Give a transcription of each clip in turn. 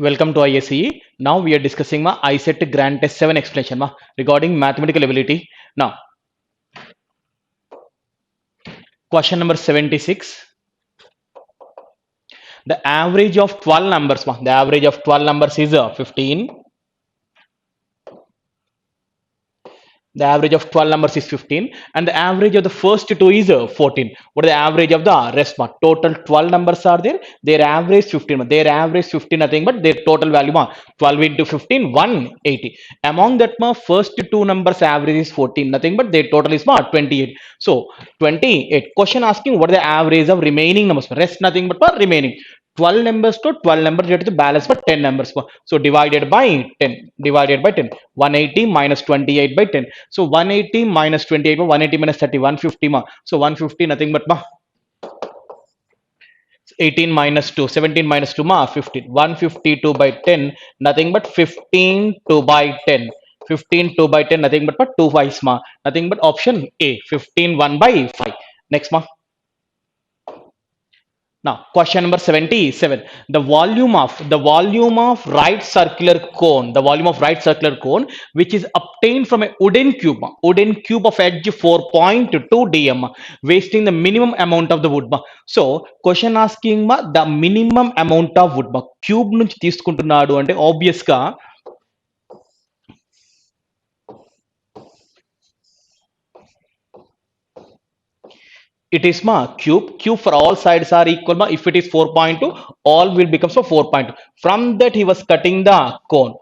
Welcome to ISCE. Now we are discussing my ISET Grand Test 7 explanation regarding mathematical ability. Now, question number 76. The average of 12 numbers, the average of 12 numbers is 15. The average of 12 numbers is 15 and the average of the first two is 14. What is the average of the rest? Total 12 numbers are there. Their average 15. Their average 15 nothing but their total value 12 into 15 180. Among that first two numbers average is 14 nothing but their total is 28. So 28 question asking what is the average of remaining numbers? Rest nothing but remaining. 12 numbers to 12 numbers get to balance for 10 numbers. So divided by 10, divided by 10, 180 minus 28 by 10. So 180 minus 28 by 180 minus 30, 150 so 150 nothing but 18 minus 2, 17 minus 2 15, 152 by 10 nothing but 15 2 by 10, 15 2 by 10 nothing but 2 5 nothing but option A, 15 1 by 5. Next now, question number 77. The volume of right circular cone, the volume of right circular cone, which is obtained from a wooden cube of edge 4.2 dm, wasting the minimum amount of the wood. So, question asking the minimum amount of wood. Cube నుంచి తీసుకుంటున్నాడు అంటే obvious గా it is cube for all sides are equal if it is 4.2 all will become so 4.2. From that he was cutting the cone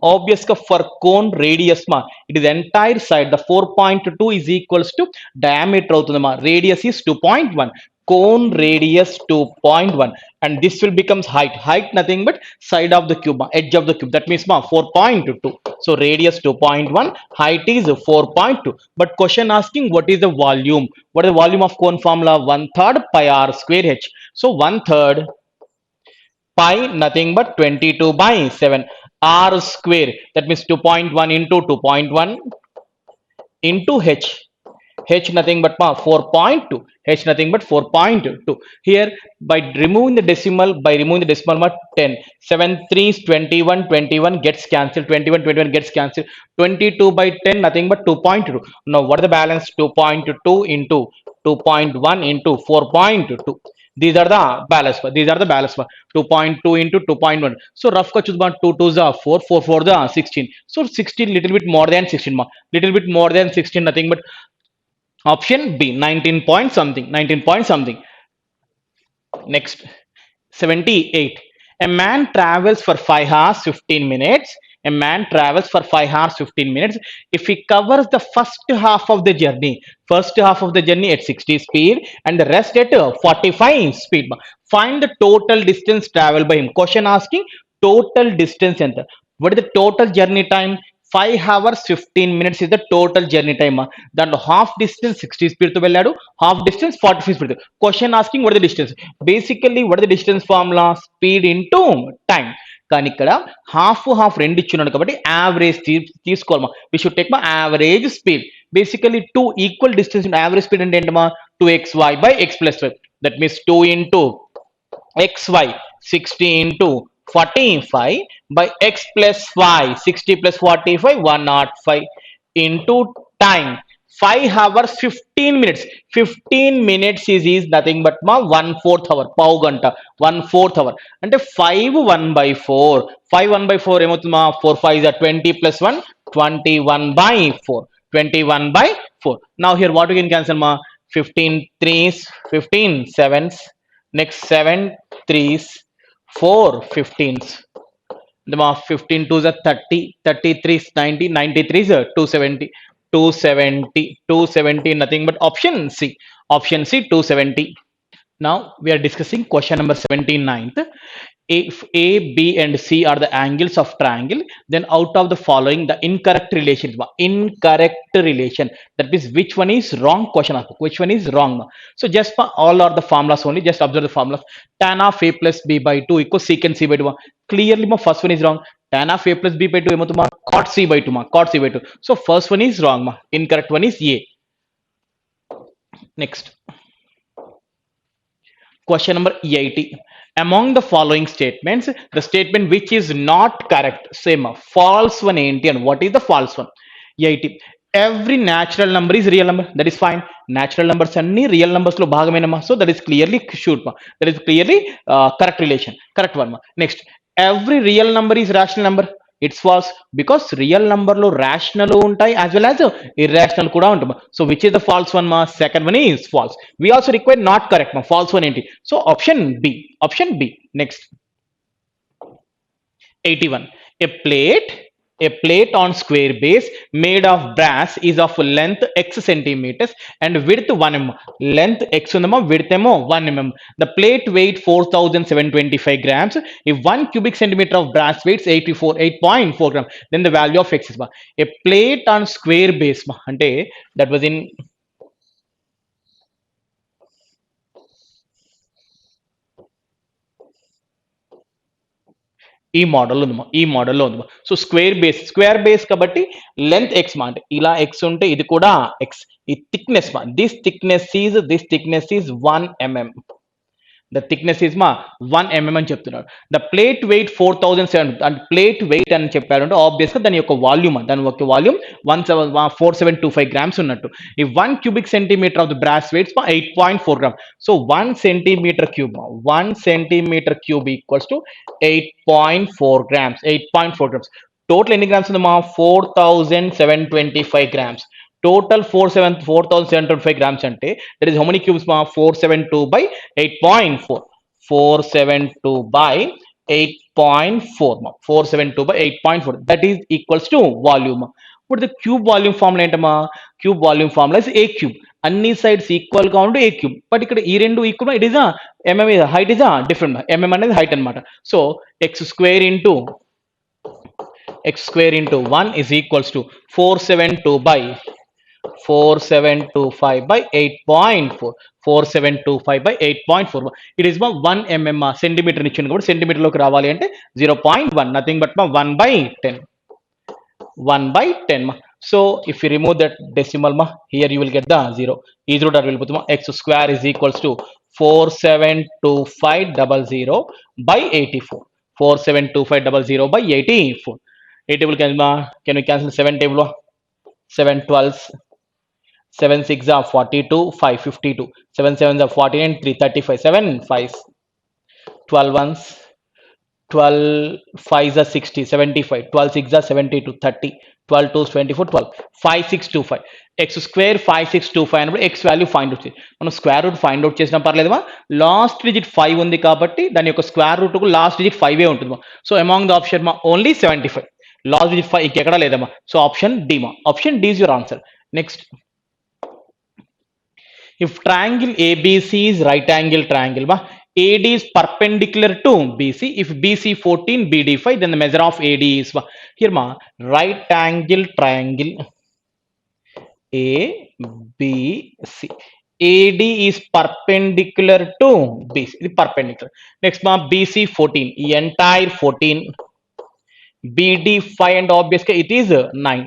obvious for cone radius it is entire side the 4.2 is equals to diameter అవుతుంది radius is 2.1, cone radius 2.1 and this will becomes height nothing but side of the cube edge of the cube, that means 4.2. So radius 2.1, height is 4.2. But question asking what is the volume? What is the volume of cone formula? 1/3 pi r square h. So 1/3 pi nothing but 22 by 7 r square, that means 2.1 into 2.1 into h nothing but 4.2, h nothing but 4.2. Here by removing the decimal, 10, 7 3s 21, 21 gets cancelled, 21 21 gets cancelled, 22 by 10 nothing but 2.2. Now what is the balance? 2.2 into 2.1 into 4.2. These are the balance. These are the balance. 2.2 into 2.1. So rough ka choose 2 2s are 4, 4 4 the 16. So 16 little bit more than 16 little bit more than 16 nothing but option B, 19 point something, 19 point something. Next, 78. A man travels for 5 hours 15 minutes. A man travels for 5 hours 15 minutes. If he covers the first half of the journey at 60 speed and the rest at 45 speed, find the total distance traveled by him. Question asking total distance enter. What is the total journey time? 5 hours 15 minutes is the total journey time. దాంట్లో half distance 60 speed తో వెళ్ళాడు, half distance 45 speed. Question asking what is the distance? Basically what is the distance formula? Speed into time. కానీ ఇక్కడ half రెండు ఇచ్చున్నాడు కాబట్టి average తీసుకోవాలి. We should take average speed. Basically 2 equal distance average speed అంటే ఏంటమ్మా 2xy by x plus y. That means 2 into xy 60 into 45 by x plus y 60 plus 45 105 into time 5 hours 15 minutes. 15 minutes is nothing but 1/4 hour పావు గంట 1/4 hour అంటే 5 1 by 4 5 1 by 4 ఏమవుతుంది 4 5 is 20 plus 1 21 by 4 21 by 4. Now here what we can cancel 15 3s 15 7s, next 7 3s 4 15s, the 15 2s are 30, 33 is 90, 93 is 270, 270 nothing but option C, option C 270. Now we are discussing question number 79th. If A, B, and C are the angles of triangle, then out of the following, the incorrect relation. Incorrect relation. That means which one is wrong? Question asked. Which one is wrong? So just for all are the formulas only. Just observe the formulas. Tan of A plus B by 2 equals secant C by 2. Clearly, my first one is wrong. Tan of A plus B by 2 cot C by 2. Cot C by 2. So first one is wrong. Incorrect one is A. Next. Question number 80. Among the following statements, the statement which is not correct, same false one ఏంటి and what is the false one? 80. Every natural number is real number. That is fine. Natural numbers అన్ని real numbers లో భాగమేనమ్మా. So that is clearly shoot ma. That is clearly correct relation. Correct one ma. Next, every real number is rational number. It's false because real number లో rational ఉంటాయి as well as irrational కూడా ఉంటుంది. So which is the false one ma? Second one is false. We also require not correct ma. False one ఏంటి? So option B. Option B. Next, 81. A plate on square base made of brass is of length x centimeters and width 1 mm. Length x undama, width emo 1 mm. The plate weight 4725 grams. If 1 cubic centimeter of brass weighs 8.4 grams, then the value of x is a plate on square base ante that was in ఈ మోడల్లో ఉందమ్మా. So square base కాబట్టి length X మా అంటే ఇలా X ఉంటే ఇది కూడా ఎక్స్. ఈ థిక్నెస్ మా this thickness is 1 mm. The thickness is మా 1 mm అని చెప్తున్నాడు. The plate weight 4700 and plate weight అని చెప్పారంటే ఆబ్వియస్గా దాని యొక్క వాల్యూమ్ 4725 గ్రామ్స్ ఉన్నట్టు. ఈ 1 cubic centimeter of the brass weights 8.4 grams. So 1 centimeter cube equals to 8.4 grams. 8.4 grams. Total ఎన్ని గ్రామ్స్ ఉందమ్మా? 4725 grams. Total 4725 grams ante that is how many cubes ma? 472 by 8.4. 472 by 8.4 ma. 472 by 8.4 that is equals to volume. What the cube volume formula ఏంటమ్మా? Cube volume formula is a cube. అన్ని sides equal గా ఉండి ఏ cube. But ఇక్కడ ఈ రెండు equal it is MM height is different. MM అనేది height అనమాట. So X square into 1 is equals to 472 by 4725 by 8.4. 4725 by 8.4. It is 1 mm centimeter ఇచ్చింది కాబట్టి సెంటీమీటర్ లోకి రావాలి అంటే 0.1 nothing but 1/10. 1/10 ma. So if you remove that decimal ma, here you will get the 0. Easy root will put x square is equals to 472500 by 84. 472500 by 84. 8 table can we cancel 7 table? 7 12s. 7 6 are 42, 5 52. 7 7 are 49, 3 35. 7 5s. 12 ones. 12 5s are 60, 75. 12 6 are 72, 30. 12 2s 24, 12. 5 6 2 5. X square 5 6 2 5 అన్నప్పుడు x value find out చేయాలి. మనం square root find out చేసినా పర్లేదమ్మా. Last digit 5 ఉంది కాబట్టి దాని యొక్క square root కు last digit 5 ఉంటుంది. సో అమాంగ్ ద ఆప్షన్ మా ఓన్లీ 75. లాస్ట్ డిజిట్ 5 ఇంకెక్కడ లేదమ్మా. సో ఆప్షన్ డి మా. Option D is your answer. Next, if triangle ABC is right angle triangle, AD is perpendicular to BC. If BC 14, BD 5, then the measure of AD is here right angle triangle ABC. AD is perpendicular to BC. Perpendicular. Next BC 14, entire 14. BD 5 and obviously it is 9.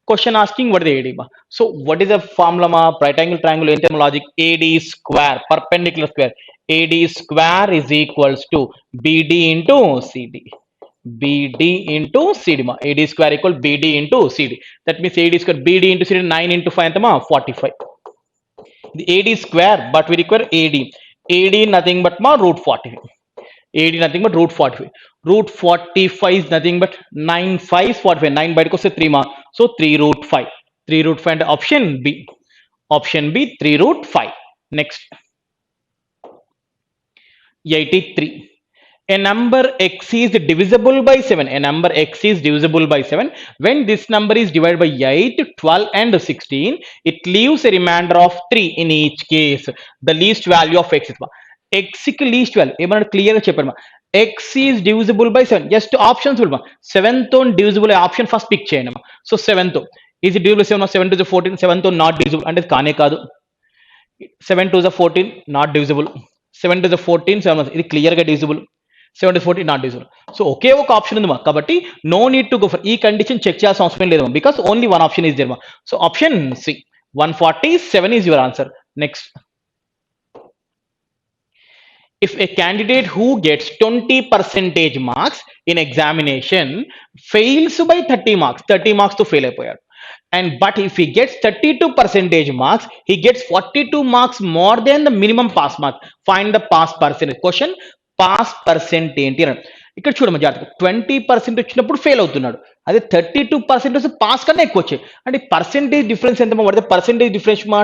Question asking what is the AD? So what is the formula? Right angle triangle in term logic, AD square, perpendicular square. AD square is equals to BD into CD. BD into CD. AD square equal BD into CD. That means AD square BD into CD 9 into 5 45. The AD square, but we require AD. AD nothing but root 45. AD nothing but root 45. Root 45 is nothing but 9 5 45. 9 by 3 ma. So 3 root 5. 3 root 5 and option B. Option B 3 root 5. Next, 83. A number x is divisible by 7. A number x is divisible by 7. When this number is divided by 8, 12 and 16, it leaves a remainder of 3 in each case. The least value of x is x కి least value ఏమన్నా clear గా చెప్పారు. x is divisible by 7. Just options 7 తో divisible option first pick చేయండి. So 7 తో is divisible 7 7 to 14. 7 తో not divisible అంటే కానే కాదు. 7 to 14 నాట్ డివిజిబుల్. 7 to 14 7 ఇది క్లియర్ గా divisible. 7 to 14 not divisible. So ఒకే ఒక ఆప్షన్ ఉంది కాబట్టి no need to go for ఈ కండిషన్ చెక్ చేయాల్సిన అవసరం లేదు because only one option is there. So option C 147 is your answer. Next, if a candidate who gets 20 percentage marks in examination fails by 30 marks, 30 marks to fail అయిపోయాడు, and but if he gets 32 percentage marks, he gets 42 marks more than the minimum pass mark. Find the pass percentage. Question, pass percent ఏంటి అని. ఇక్కడ చూడమ్మా జాగ్రత్తగా, 20% వచ్చినప్పుడు fail అవుతున్నాడు, అదే 32% వస్తే పాస్ కన్నా ఎక్కువ వచ్చాయి, అంటే పర్సెంటేజ్ డిఫరెన్స్ ఎంత పడితే పర్సెంటేజ్ డిఫరెన్స్ మా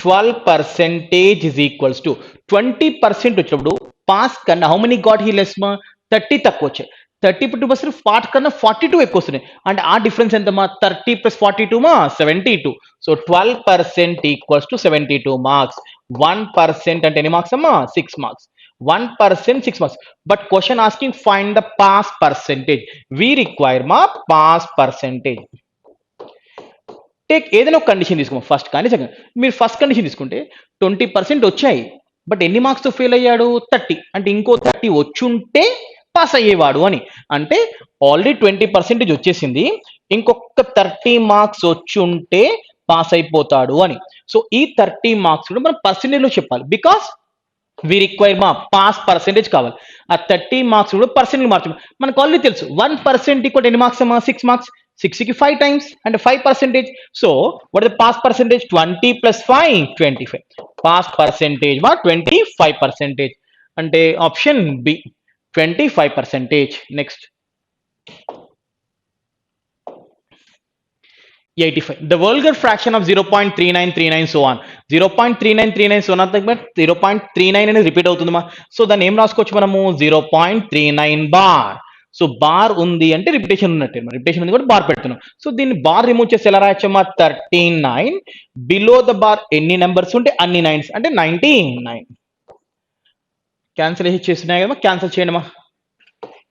12 percentage is equals to 20% వచ్చినప్పుడు పాస్ కన్నా how many got he less మా 30 తక్కువ వచ్చాయి, 32% పాస్ కన్నా 42 ఎక్కువ వస్తున్నాయి, అంటే ఆ డిఫరెన్స్ ఎంత మా 30 + 42 మా 72. So 12% equals to 72 marks. 1% అంటే ఎన్ని మార్క్స్ అమ్మా 6 marks. 1% 6 marks. But question asking find the pass percentage. We require ma pass percentage. Take ఏదైనా ఒక కండిషన్ తీసుకోమా, ఫస్ట్ కానీ సెకండ్. మీరు ఫస్ట్ కండిషన్ తీసుకుంటే 20% వచ్చాయి, బట్ ఎన్ని మార్క్స్తో ఫెయిల్ అయ్యాడు 30, అంటే ఇంకో 30 వచ్చుంటే పాస్ అయ్యేవాడు అని. అంటే ఆల్రెడీ 20% వచ్చేసింది, ఇంకొక 30 మార్క్స్ వచ్చుంటే పాస్ అయిపోతాడు అని. సో ఈ 30 మార్క్స్ కూడా మనం పర్సెంటేజ్లో చెప్పాలి, బికాస్ వి రిక్వైర్ మా పాస్ పర్సెంటేజ్ కావాలి. ఆ 30 మార్క్స్ కూడా పర్సెంటేజ్ మార్చడం మనకు ఆల్రెడీ తెలుసు. 1% ఈక్వల్ ఎన్ని మార్క్స్ అమ్మా 6 మార్క్స్, 6కి 5 టైమ్స్ అంటే 5%. So what is the pass percentage, 20 + 5 25. Pass percentage మా 25%, అంటే option B 25%. Next 85. The vulgar fraction of 0.3939 so on. 0.3939 so on, but 0.39 అనేది రిపీట్ అవుతుందమ్మా. సో దాన్ని ఏం రాసుకోవచ్చు మనము 0.39 బార్. సో బార్ ఉంది అంటే రిపిటేషన్ ఉన్నట్టే, రిపిటేషన్ ఉంది కూడా బార్ పెడుతున్నాం. సో దీన్ని బార్ రిమూవ్ చేసి ఎలా రాయచ్చమ్మా 39. బిలో ద బార్ ఎన్ని నెంబర్స్ ఉంటే అన్ని నైన్స్ అంటే 99. క్యాన్సిల్ చేస్తున్నాయి కదమ్మా, క్యాన్సిల్ చేయండి అమ్మా.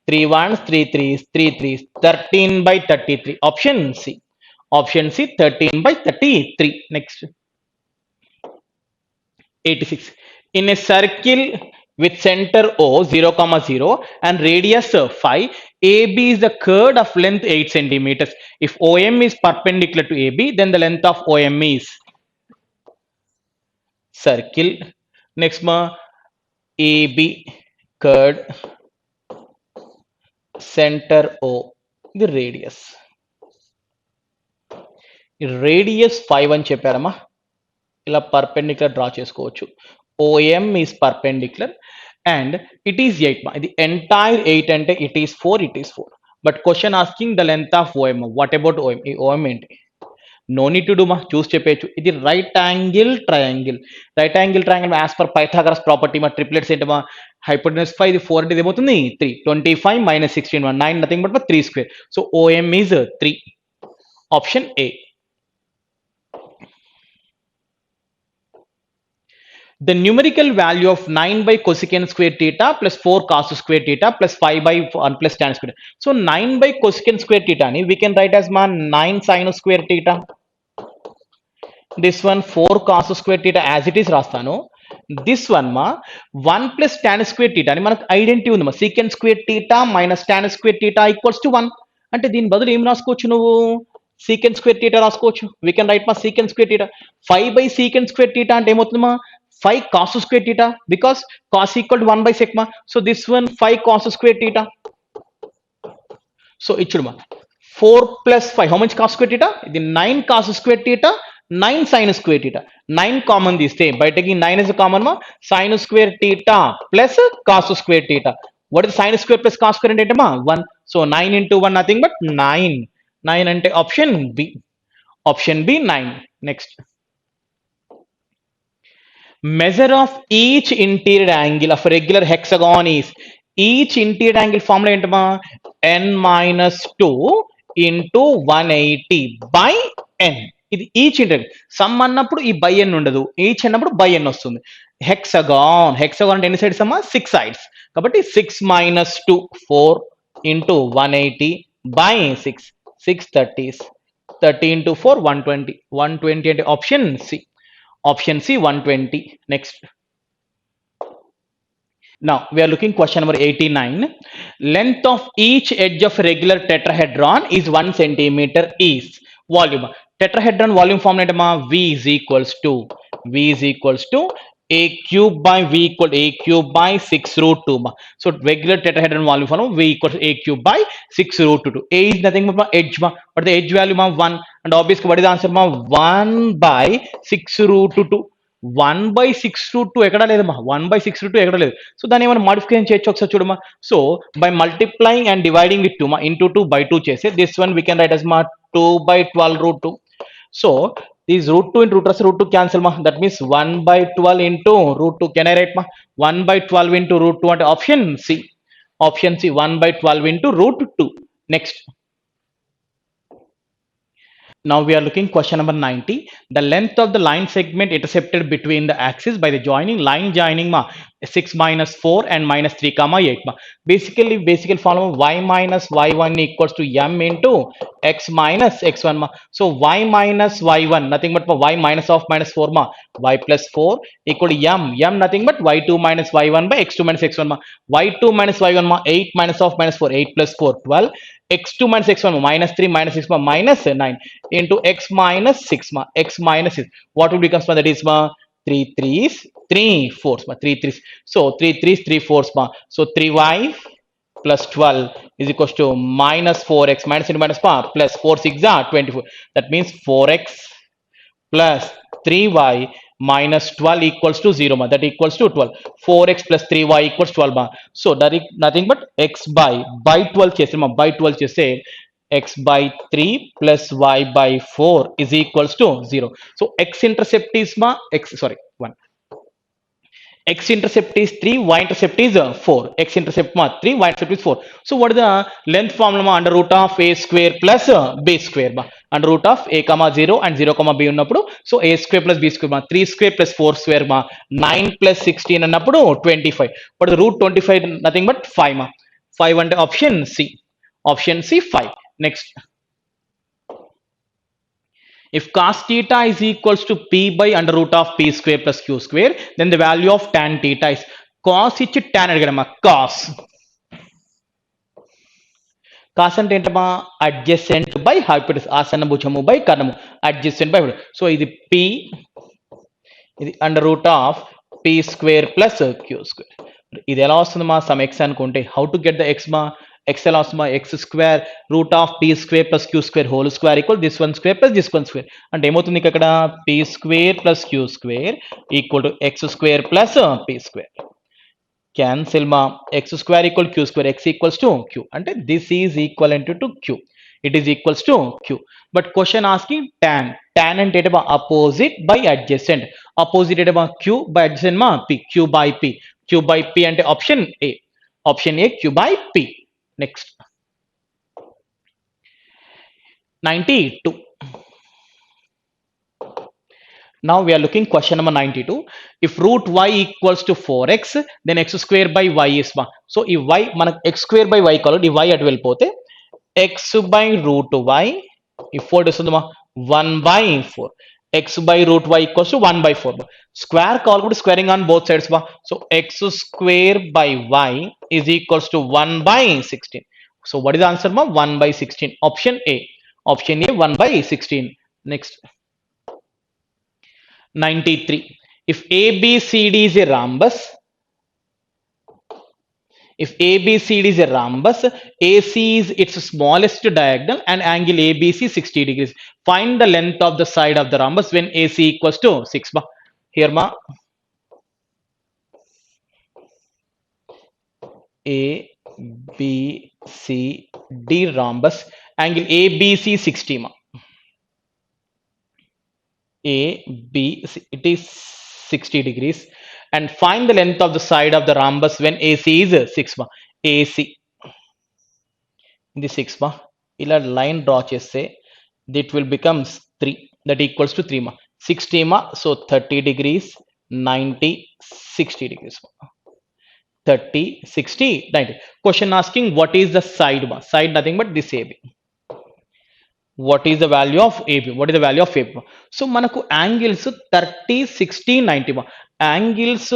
3 1s 3 3s 3 3s 13/33. Option C. Option C 13/33. Next 86. In a circle with center O 0,0 and radius 5, AB is the chord of length 8 centimeters. If OM is perpendicular to AB, then the length of OM is circle. Next ma AB chord, center O, the radius. Radius 5 అని చెప్పారమ్మా, ఇలా perpendicular draw చేసుకోవచ్చు. OM is perpendicular and it is 8 మా. ఇది entire 8 అంటే it is 4. But question asking the length of OM. What about OM? ఈ OM ఏంటి? No need to do మా, చూసి చెప్పేయచ్చు. ఇది right angle triangle. Right angle triangle as per Pythagoras property మా triplets ఏంటమ్మా, హైపోటెనస్ 5, ఇది 4 అంటే ఏమవుతుంది 3. 25 - 16 9, nothing but 3². So OM is 3. Option A. The numerical value of 9 cosecant square theta plus 4 cos square theta plus 5/1 plus tan square. So 9 cosecant square theta ni we can write as 9 sin square theta. This one 4 cos square theta as it is rastano. This one ma 1 plus tan square theta ni manaku identity undi ma, secant square theta minus tan square theta equals to 1. అంటే దీని బదులు ఏం రాసుకోవచ్చు నువ్వు, secant square theta రాసుకోవచ్చు. We can write ma secant square theta. 5/secant square theta అంటే ఏమవుతుంది మా 5 cos square theta, because cos equal to 1/sec ma. So this one 5 cos square theta. So it should ma 4 plus 5, how much cos square theta? The 9 cos square theta, 9 sin square theta. 9 common తీస్తే బయటకి 9 is a common ma, sin square theta plus cos square theta. What is sin square plus cos square అంటే మా 1. So 9 into 1 nothing but 9. 9 అంటే option B. Option B 9. Next. Measure of each interior angle of a regular hexagon is, each interior angle formula ఏంటమ్మా n-2 into 180 by n. ఇది each interior. Some అన్నప్పుడు ఈ by ఎన్ ఉండదు, each అన్నప్పుడు by ఎన్ వస్తుంది. Hexagon, hexagon అంటే ఎన్ని sides అమ్మా 6 సైడ్స్, కాబట్టి 6 - 2 4 into 180 by 6 630s 30 into 4 120. 120 అంటే option C. Option C 120. Next. Now we are looking question number 89. Length of each edge of regular tetrahedron is 1 centimeter is volume. Tetrahedron volume formula V is equals to a cube by v equal to a cube by 6 root 2 ma. So regular tetrahedron volume form v equals a cube by 6 root 2. A is nothing but edge ma, but the edge value ma 1, and obviously what is the answer ma 1 by 6 root 2. 1 by 6 root 2 ఎక్కడ లేదు మా 1 by 6 root 2 ఎక్కడ లేదు. So దాన్ని ఏమైనా modification చేయొచ్చు ఒకసారి చూడమా. So by multiplying and dividing with 2 మా ఇంటూ 2 by 2 చేస్తే this one we can write as మా 2 by 12 root 2. So these root 2 into root 2 cancel ma, that means 1 by 12 into root 2. Can I write ma 1 by 12 into root 2 and option C, 1 by 12 into root 2. Next, now we are looking question number 90. The length of the line segment intercepted between the axis by the line joining ma 6 minus 4 and minus 3 comma 8 ma. Basically formula y minus y1 equals to m into x minus x1 ma. So y minus y1 nothing but y minus of minus 4 ma, y plus 4 equal to m nothing but y2 minus y1 by x2 minus x1 ma. Y2 minus y1 ma 8 minus of minus 4, 8 plus 4 12, x2 minus x1 minus 3 minus 6 minus 9 into x minus 6 ma, x minus 6. What will become that is ma 3 3s 3 4s ma, 3 3s. So 3 3s 3 4s ma. So 3y plus 12 is equals to minus 4x minus into minus ma plus 4 6 are 24. That means 4x plus 3y minus 12 equals to 0 ma, that equals to 12. 4x plus 3y equals 12 ma. So that is nothing but x by 12 chese ma, by 12 chese x by 3 plus y by 4 is equals to 0. So x intercept is ma 1. X intercept is 3, y intercept is 4. X intercept ma 3, y intercept is 4. So what is the length formula ma? Under root of a square plus b square ma. Under root of a comma 0 and 0 comma b ఉన్నప్పుడు so a square plus b square ma 3 square plus 4 square ma 9 plus 16 అన్నప్పుడు 25. What is the root 25 nothing but 5 ma. 5 అంటే option C. Option C 5. Next. If cos theta is equals to p by under root of p square plus q square, then the value of tan theta is cos ఇచ్చి tan అడిగాడమ్మా cos. Cos అంటే ఏంటమ్మా adjacent by hypotenuse, ఆసన్న భుజము by కర్ణము, adjacent by. So ఇది p, ఇది under root of p square plus q square. ఇది ఎలా వస్తుందమ్మా some x అనుకుంటే how to get the x మా x ఎలా వస్తుందమ్మా x square root of p square plus q square whole square equal this one square plus this one square. అంటే ఏమవుతుంది ఇక్కడ p square plus q square equal to x square plus p square. Cancel ma x square equal q square, x equals to q, and this is equivalent to q, it is equals to q. But question asking tan and data opposite by adjacent, opposite data q by adjacent ma p, q by p and option a q by p. Next, 92. Now we are looking question number 92. If root y equals to 4x, then x square by y is 1. So if y మనకు x square by y కావాలి, ఈ y అటు వెళ్ళిపోతే x by root y, if 4 వస్తుంది 1 by 4, x by root y equals to 1 by 4. Square కావాలి కూడా squaring on both sides. So x square by y is equals to 1 by 16. So what is the answer? 1 by 16. Option A 1 by 16. Next, 93. If ABCD is a rhombus, AC is its smallest diagonal and angle ABC 60 degrees. Find the length of the side of the rhombus when AC equals to 6 ma. Here ma ABCD rhombus, angle ABC 60 ma. ABC, it is 60 degrees, and find the length of the side of the rhombus when AC is 6 ma. AC ఇది 6 ma, ఇలా line draw చేస్తే it will becomes 3, that equals to 3 ma. 60 ma, so 30 degrees 90 60 degrees ma. 30 60 90. Question asking what is the side ma, side nothing but this AB. What is the value of AB? What is the value of AB? So మనకు angles 30 60 90 angles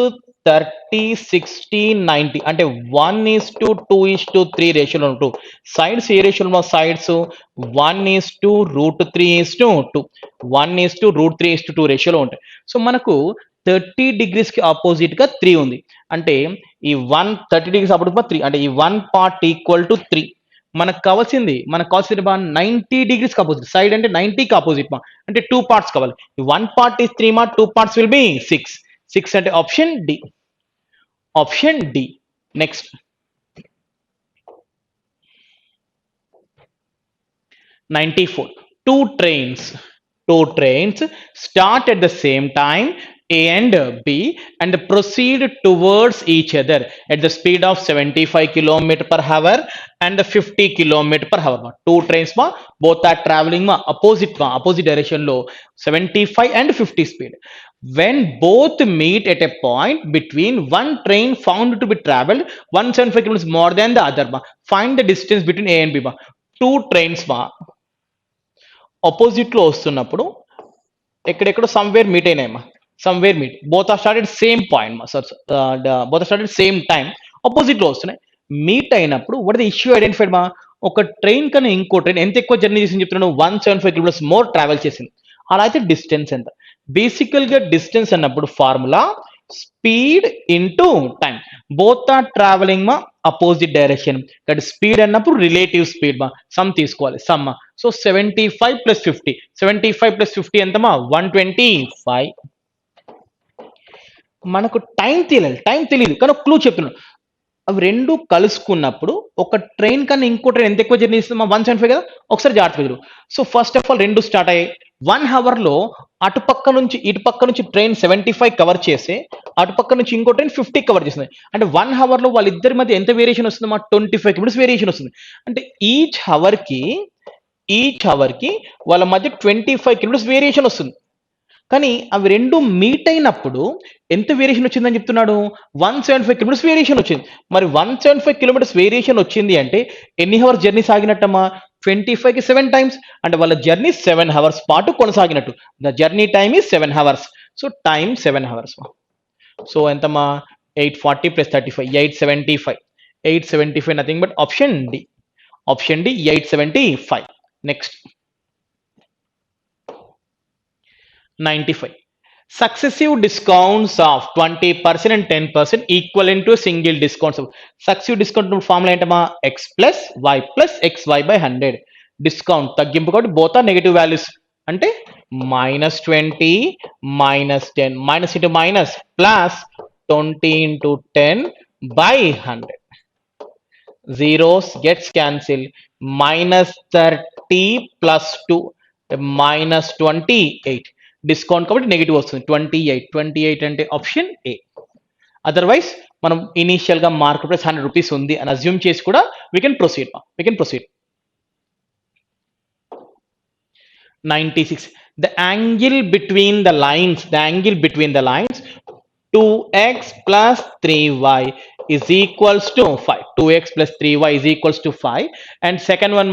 30 60 90 అంటే 1:2:3 రేషియోలో ఉంటూ sides ఏ రేషియోలో sides 1:√3:2 1:√3:2 రేషియోలో ఉంటాయి. So మనకు 30 degrees కి opposite గా 3 ఉంది. అంటే ఈ 30 degrees ఆపోజిట్ 3 అంటే ఈ 1 పార్ట్ ఈక్వల్ టు 3. మనకు కావాల్సింది 90 degrees కి ఆపోజిట్, సైడ్ అంటే 90 కి ఆపోజిట్ అంటే 2 పార్ట్స్ కావాలి. ఈ 1 part is 3 2 parts will be 6 అంటే option D. Option D. Next 94. Two trains start at the same time, A and B, and proceed towards each other at the speed of 75 km per hour and 50 km per hour. Two trains both are traveling opposite direction low 75 and 50 speed. When both meet at a point between one train found to be traveled 175 km more than the other, find the distance between A and B. Two trains opposite లో వస్తున్నప్పుడు ఎక్కడెక్కడో somewhere meet అయినాయమ్మా. Somewhere meet both are started same point both are started same time opposite లో వస్తున్నాయి. Meet అయినప్పుడు what the issue identified ఒక train కన్నా ఇంకో ట్రైన్ ఎంత ఎక్కువ జర్నీ చేసింది చెప్తున్నాను, 175 కిలోమీటర్స్ మోర్ ట్రావెల్ చేసింది. అలా అయితే డిస్టెన్స్ ఎంత? బేసికల్ గా డిస్టెన్స్ అన్నప్పుడు formula speed into time. Both are travelling opposite direction. కాబట్టి స్పీడ్ అన్నప్పుడు రిలేటివ్ స్పీడ్ సమ్ తీసుకోవాలి. సమ్ సో 75 ప్లస్ 50, 75 ప్లస్ 50 ఎంతమా 125. మనకు టైం తెలియదు కానీ క్లూ చెప్తున్నాను. అవి రెండు కలుసుకున్నప్పుడు ఒక ట్రైన్ కన్నా ఇంకో ట్రైన్ ఎంత ఎక్కువ జర్నీ ఇస్తుంది 175 కదా. ఒకసారి జాగ్రత్తగా. సో ఫస్ట్ ఆఫ్ ఆల్ రెండు స్టార్ట్ అయ్యాయి. 1 hour లో అటుపక్క నుంచి ఇటుపక్క నుంచి ట్రైన్ 75 కవర్ చేసి అటుపక్క నుంచి ఇంకో ట్రైన్ 50 కవర్ చేస్తుంది. అంటే 1 hour లో వాళ్ళిద్దరి మధ్య ఎంత వేరియేషన్ వస్తుంది 25 కిలోమీటర్స్ వేరియేషన్ వస్తుంది. అంటే ఈచ్ అవర్ కి వాళ్ళ మధ్య 25 కిలోమీటర్స్ వేరియేషన్ వస్తుంది. కానీ అవి రెండు మీట్ అయినప్పుడు ఎంత వేరియేషన్ వచ్చిందని చెప్తున్నాడు, 175 కిలోమీటర్స్ వేరియేషన్ వచ్చింది. మరి 175 కిలోమీటర్స్ వేరియేషన్ వచ్చింది అంటే ఎన్ని అవర్స్ జర్నీ సాగినట్టమ్మా? 25కి 7 టైమ్స్. అంటే వాళ్ళ జర్నీ 7 hours పాటు కొనసాగినట్టు. The journey time is 7 hours. So time 7 hours. సో ఎంతమ్మా 840 plus 35 875. 875 nothing but option D. Option D 875. Next 95. Successive discounts of 20% and 10% equivalent to a single discount. Successive discount formula ఏంటమ్మా? x plus y plus xy by 100. Discount తగ్గింపు కాబట్టి both are negative values. అంటే -20 -10 minus into minus plus 20 into 10 by 100. Zeros gets cancelled. -30 plus 2 -28. Discount కాబట్టి negative వస్తుంది 28 అంటే option ఏ. Otherwise మనం initial గా market price 100 rupees ఉంది అని అజ్యూమ్ చేసి కూడా we can proceed. 96. The angle between the lines 2x plus 3y is equals to 5. 2x plus 3y is equals to 5. And second one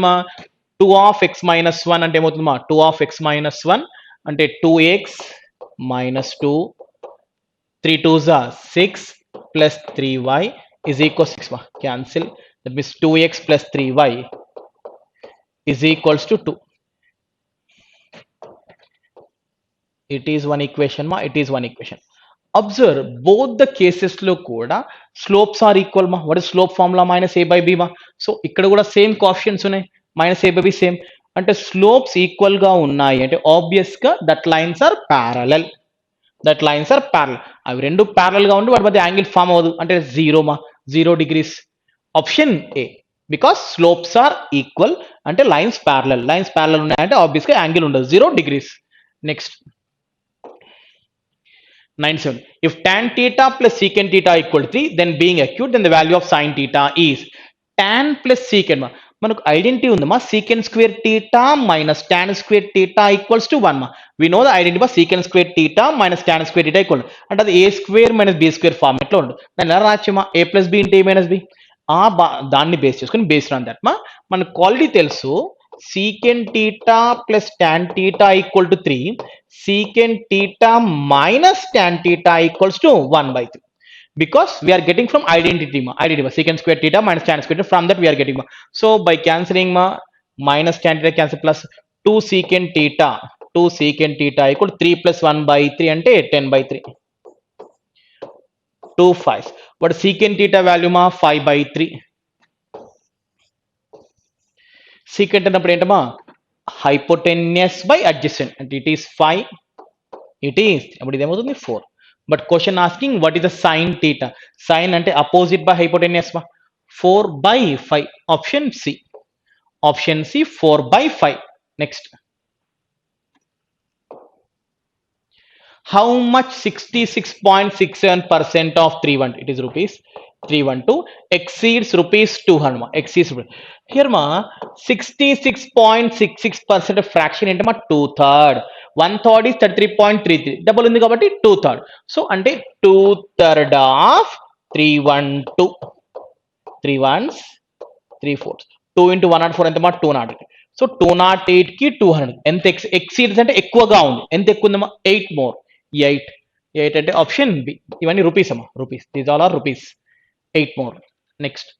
2 of x minus 1 అంటే ఏమవుతుంది 2 of x minus 1 అంటే 2x minus 2, 3 2s are 6 plus 3y is equals 6 cancel. That means 2x plus 3y is equals to 2. It is one equation Observe both the cases lo kuda slopes are equal what is slope formula? Minus a by b so ikkada kuda same coefficients unnai minus a by b same అంటే slopes equal గా ఉన్నాయి అంటే obvious గా that lines are parallel. అవి రెండు parallel గా ఉండి వాటి మధ్య యాంగిల్ ఫామ్ అవ్వదు అంటే 0 degrees. Option A. Because slopes are equal అంటే లైన్స్ ప్యారలల్ ఉన్నాయంటే ఆబ్వియస్ గా యాంగిల్ ఉండదు 0 degrees. Next 97. If tan theta plus secant theta equal to 3, then being acute, then the value of sin theta is tan plus secant. మనకు identity ఉందమ్మా secant square theta minus tan square theta equals to 1 we know the identity secant square theta minus tan square theta equal అంటే అది a square minus b square format లో ఉంటుంది. దాన్ని ఎలా రాయొచ్చమ్మా a plus b into a minus b దాన్ని base చేసుకుని based on that మనకు quality తెలుసు secant theta plus tan theta equal to 3, secant theta minus tan theta equals to 1/3 because we are getting from identity secant square theta minus tan square theta, from that we are getting so by cancelling minus tan theta cancel plus 2 secant theta equal to 3 plus 1/3 అంటే 10/3. 2 5s. What secant theta value ma 5 by 3. Secant అన్నప్పుడు ఏంటమ్మా hypotenuse by adjacent అంటే it is 5, it is అప్పుడు ఇదేమవుతుంది 4. But question asking what is the sine theta. Sine అంటే opposite by hypotenuse మా 4 by 5. Option C. Option C 4 by 5. Next how much 66.67% of 312 it is rupees 312 exceeds rupees 200 ma exceeds here ma 66.66% of fraction ఏంటి మా 2/3. 1/3 is 33.33 double ఉంది కాబట్టి 2/3. So అంటే 2/3 of 312 3 ones 3 fours 2 into 104 ఎంత మా 208. So 208 కి 200 ఎంత ఎక్సీడ్స్ అంటే ఎక్కువగా ఉంది. ఎంత ఎక్కువ ఉందమ్మా 8 మోర్ 8 8 అంటే ఆప్షన్ బి. ఇవన్నీ రూపీస్ అమ్మా rupees these all are rupees 8 more. Next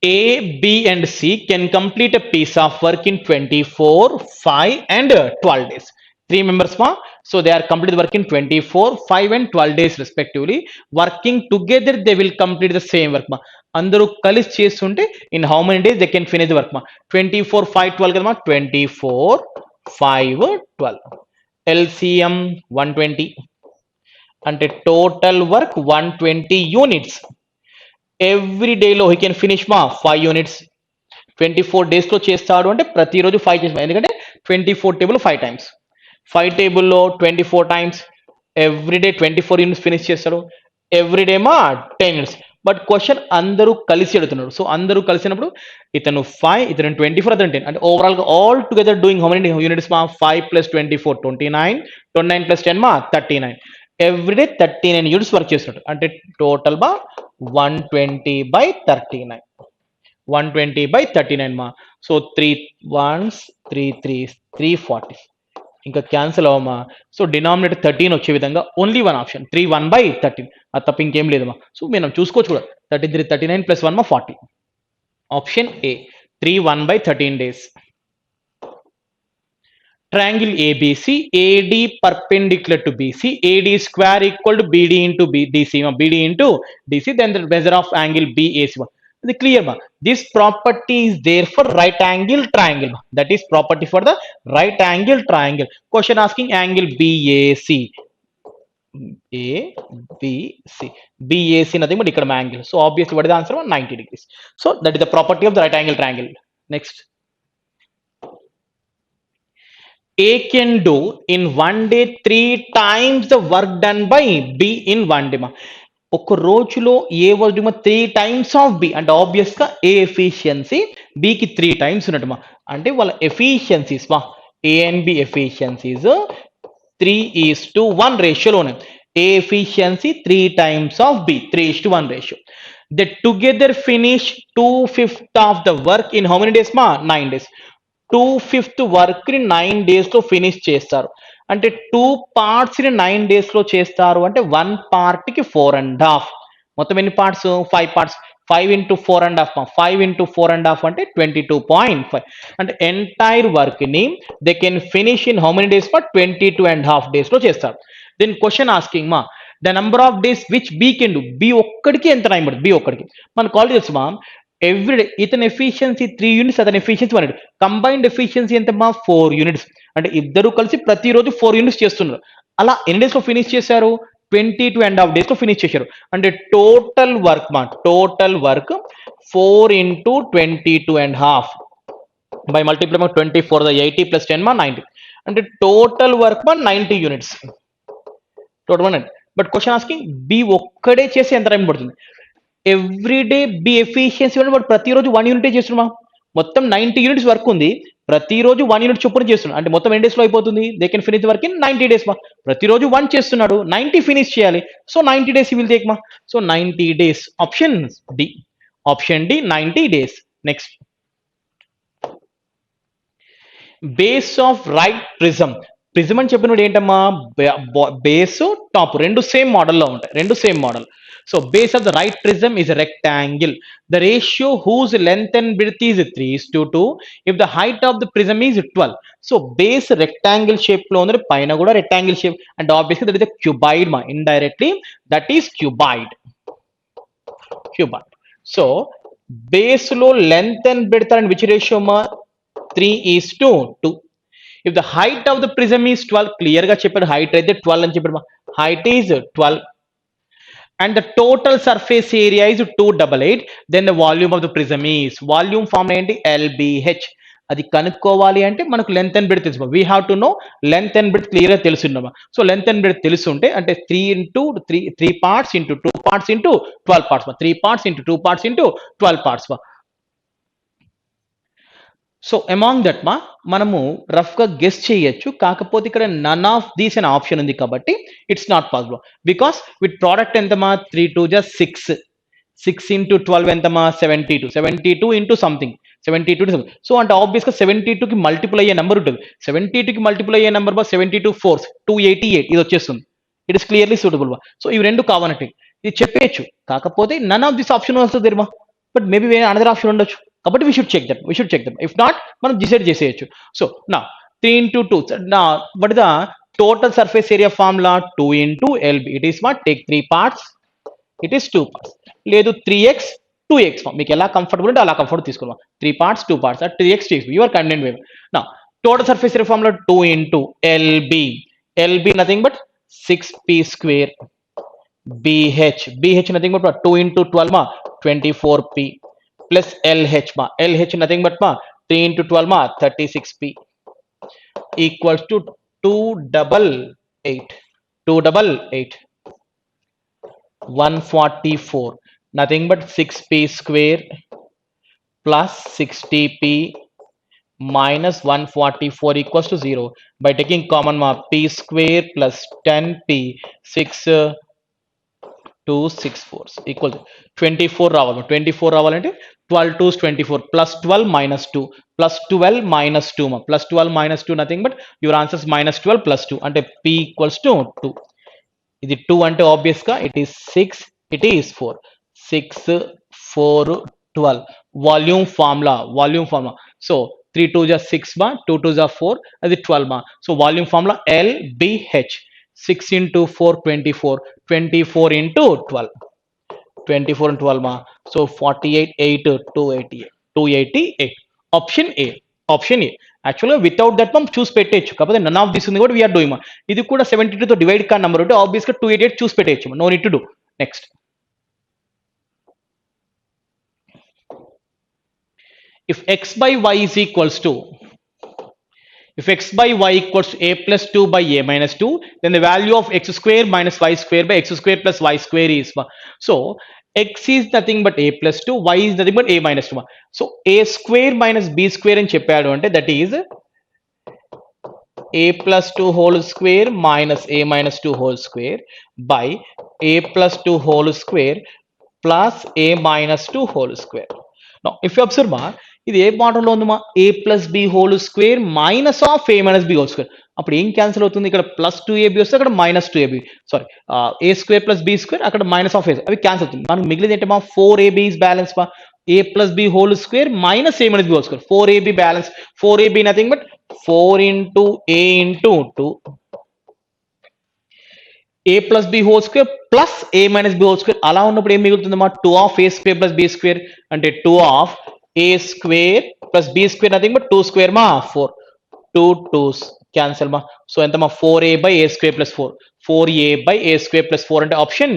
A, B and C can complete a piece of work in 24, 5 and 12 days. 3 members ma, so they are complete the work in 24, 5 and 12 days respectively. Working together they will complete the same work ma. అందరూ కలిసి చేస్తుంటే in how many days they can finish the work ma. 24, 5, 12 కదా ma 24, 5, 12. LCM 120 అంటే total work 120 units. Every డేలో he can finish మా 5 units. 24 డేస్లో చేస్తాడు అంటే ప్రతిరోజు 5 చేసి, ఎందుకంటే 24 టేబుల్ 5 టైమ్స్, 5 టేబుల్లో 24 టైమ్స్ ఎవ్రీడే 24 యూనిట్స్ ఫినిష్ చేస్తాడు. ఎవ్రీడే మా 10 యూనిట్స్. బట్ క్వశ్చన్ అందరూ కలిసి అడుగుతున్నాడు. సో అందరూ కలిసినప్పుడు ఇతను 5, ఇతను 24, అతను 10 అంటే ఓవరాల్గా all together doing how many units మా 5 + 24 29, 29 + 10 మా 39. ఎవ్రీడే 39 యూనిట్స్ వర్క్ చేస్తున్నాడు అంటే టోటల్ బా 120 by 39. 120 by 39 మా. సో 3 1s 3 3s 340 ఇంకా క్యాన్సిల్ అవ్వమా. సో డినామినేటర్ 13 వచ్చే విధంగా ఓన్లీ వన్ ఆప్షన్ 3 1 by 13. అది తప్ప ఇంకేం లేదమ్మా. సో మనం చూసుకోవచ్చు కూడా 33 39 + 1 మా 40. Option A 3 1 by 13 days. Triangle ABC, AD perpendicular to BC, AD square equal to BD into DC, BD into DC, then the measure of angle BAC. Is it clear ma? This property is there for right angle triangle ma. That is property for the right angle triangle. Question asking angle BAC. ABC. BAC nothing but ikkada angle. So obviously what is the answer? 90 degrees. So that is the property of the right angle triangle. Next. A can do in 1 day 3 times the work done by B in 1 day. ఒక రోజులో A work do 3 times of B అంటే obvious గా A efficiency బికి 3 times ఉన్నట్టు అంటే వాళ్ళ efficiencies A and B efficiencies 3:1 రేషియోలో ఉన్నాయి. A efficiency 3 times of B 3:1 ratio. They together finish 2/5 of the work in how many days మా 9 days. 2/5 work ని 9 days లో ఫినిష్ చేస్తారు. అంటే 2 parts ని 9 days లో చేస్తారు అంటే 1 part కి 4.5. మొత్తం ఎన్ని పార్ట్స్ 5 parts. 5 into 4.5 5 into 4.5 అంటే 22.5. అంటే ఎంటైర్ వర్క్ ని they can finish in how many days మా 22.5 days లో చేస్తారు. దెన్ క్వశ్చన్ ఆస్కింగ్ మా the number of days which B can do. B ఒక్కడికి ఎంత టైం పడుతుంది? బి ఒక్కడికి మనకు కాల్ తెలుసు మా ఎవ్రీడే ఇతని ఎఫిషియన్సీ 3 యూనిట్స్, అతని ఎఫిషియన్సీ 1 యూనిట్. కంబైన్డ్ ఎఫిషియన్సీ ఎంత మా 4 యూనిట్స్. అంటే ఇద్దరు కలిసి ప్రతిరోజు 4 యూనిట్స్ చేస్తున్నారు. అలా ఎన్ని డేస్ లో ఫినిష్ చేశారు? 22.5 days లో ఫినిష్ చేశారు. అంటే టోటల్ వర్క్ మా total work 4 into 22.5 by multiply 24 80 + 10 మా 90. అంటే టోటల్ వర్క్ మా 90 units total 1. But question asking B ఒక్కడే చేసి ఎంత టైం పడుతుంది? ఎవ్రీడే బి ఎఫిషియన్సీ బట్ ప్రతిరోజు 1 యూనిటే చేస్తున్నామా. మొత్తం 90 యూనిట్స్ వర్క్ ఉంది, ప్రతిరోజు 1 యూనిట్ చొప్పున చేస్తున్నాడు అంటే మొత్తం ఎన్ని డేస్ లో అయిపోతుంది? They can finish work in 90 days మా. ప్రతిరోజు 1 చేస్తున్నాడు, 90 ఫినిష్ చేయాలి. సో 90 days విల్ టేక్ మా. So 90 days option D. Option D 90 days. Next base of right prism prism అని చెప్పినప్పుడు ఏంటమ్మా, బేస్ టాప్ రెండు సేమ్ మోడల్లో ఉంటాయి, రెండు same model. So base of the right prism is a rectangle. The ratio whose length and width is 3:2 if the height of the prism is 12. So base rectangle shape లో ఉంది, పైన కూడా rectangle shape, and obviously that is a cuboid మా, indirectly that is cuboid. So base లో length and breadth and which ratio మా, 3:2. if the height of the prism is 12, clear గా చెప్పాడు height అయితే 12 అని చెప్పాడు, height is 12 and the total surface area is 288, then the volume of the prism is, volume form ఏంటి, LBH. అది కనుక్కోవాలి అంటే మనకు లెంత్ అండ్ బ్రెడ్త్ తెలుసు, we have to know length and breadth clear గా తెలుసున్నామా. సో లెంత్ అండ్ బ్రెడ్త్ తెలుసుంటే అంటే 3 parts into 2 parts into 12 parts, 3 parts into 2 parts into 12 parts. So among that మా మనము రఫ్ గా గెస్ చేయొచ్చు, కాకపోతే ఇక్కడ నన్ ఆఫ్ దీస్ అనే ఆప్షన్ ఉంది కాబట్టి it's not possible, because with product ఎంతమా, 3 2 జా 6, 6 into 12 ఎంతమా, 72, 72 into సంథింగ్, 72. సో అంటే ఆబ్వియస్ గా 72 కి మల్టిపుల్ అయ్యే నెంబర్ ఉంటుంది, 72 కి మల్టిపుల్ అయ్యే నెంబర్ బా 72 4 288, ఇది వచ్చేస్తుంది. ఇట్ ఇస్ క్లియర్లీ సూటబుల్ బా. సో ఇవి రెండు కావాలంటే ఇది చెప్పేయచ్చు, కాకపోతే నన్ ఆఫ్ దిస్ ఆప్షన్ వస్తుంది దేర్మా, బట్ మేబీ వేరే అనదర్ ఆప్షన్ ఉండొచ్చు, కాబట్టి we should check them. If not, మనం డిసైడ్ చేసేయచ్చు. సో నా 3 into 2, నా what is the total surface area formula, 2 into LB. It is what, take 3 parts, it is 2 parts. లేదు 3x 2x, మీకు ఎలా కంఫర్టబుల్ అంటే అలా కంఫర్ట్ తీసుకున్నాం, 3 parts 2 parts, 3x your convenient వే. నా total surface area formula 2 into LB nothing but 6p square, BH nothing but 2 into 12 ma 24p plus LH nothing but 3 into 12 ma 36p equals to 288 144, nothing but 6p square plus 60p minus 144 equals to 0. By taking common ma, p square plus 10p 264 equals 24 రావాలి, 24 రావాలంటే 12 2 24 plus 12 minus 2 plus 12 minus 2 plus 12 minus 2 nothing but your answer is minus 12 plus 2 అంటే p equals to 2. ఇది 2 అంటే obvious గా it is 6, it is 4, 6 4 12 volume formula. So 3 2 జా 6 మా, 2 2 జా 4, అది 12 మా. So volume formula LBH, 6 into 4 24, 24 into 12, 24 and 12 ma. So 48 8 288, option A. యాక్చువల్గా వితౌట్ దట్ మనం చూసి పెట్టేయచ్చు, కాకపోతే నన్ ఆఫ్ దిస్ ఉంది కూడా వీఆర్ డూయింగ్. ఇది కూడా 72 తో డివైడ్ కాని నెంబర్ ఉంటే ఆబ్వియస్గా 288 చూసి పెట్టేయచ్చు, no need to do. Next, if x by y is equals to, if x by y equals to a plus 2 by a minus 2, then the value of x square minus y square by x square plus y square is, so x is nothing but a plus 2, y is nothing but a minus 2. So a square minus b square అని చెప్పాడు అంటే that is a plus 2 whole square minus a minus 2 whole square by a plus 2 whole square plus a minus 2 whole square. Now if you observe ma, ఇది A మోడల్లో ఉందమ్మా, A plus B whole square minus of A minus B whole square. అప్పుడు ఏం cancel అవుతుంది, ఇక్కడ plus 2ab వస్తే అక్కడ minus 2ab, sorry A square plus B square, అక్కడ మైనస్ ఆఫ్ ఏ, అవి క్యాన్సిల్ అవుతుంది. మనకు మిగిలింది ఏంటమ్మా, 4ab ఇస్ బ్యాలెన్స్ మా, A plus B whole square minus A minus B whole square, 4ab balance, 4ab nothing but 4 into a into 2, a plus b whole square plus a minus b whole square. అలా ఉన్నప్పుడు ఏం మిగులుతుందమ్మా, 2 of a square plus b square, అంటే 2 of a square plus b square nothing but 2 square ma 4, 2 2s cancel ma. So ఎంత మా, 4a by a square plus 4, 4a by a square plus 4 అంటే option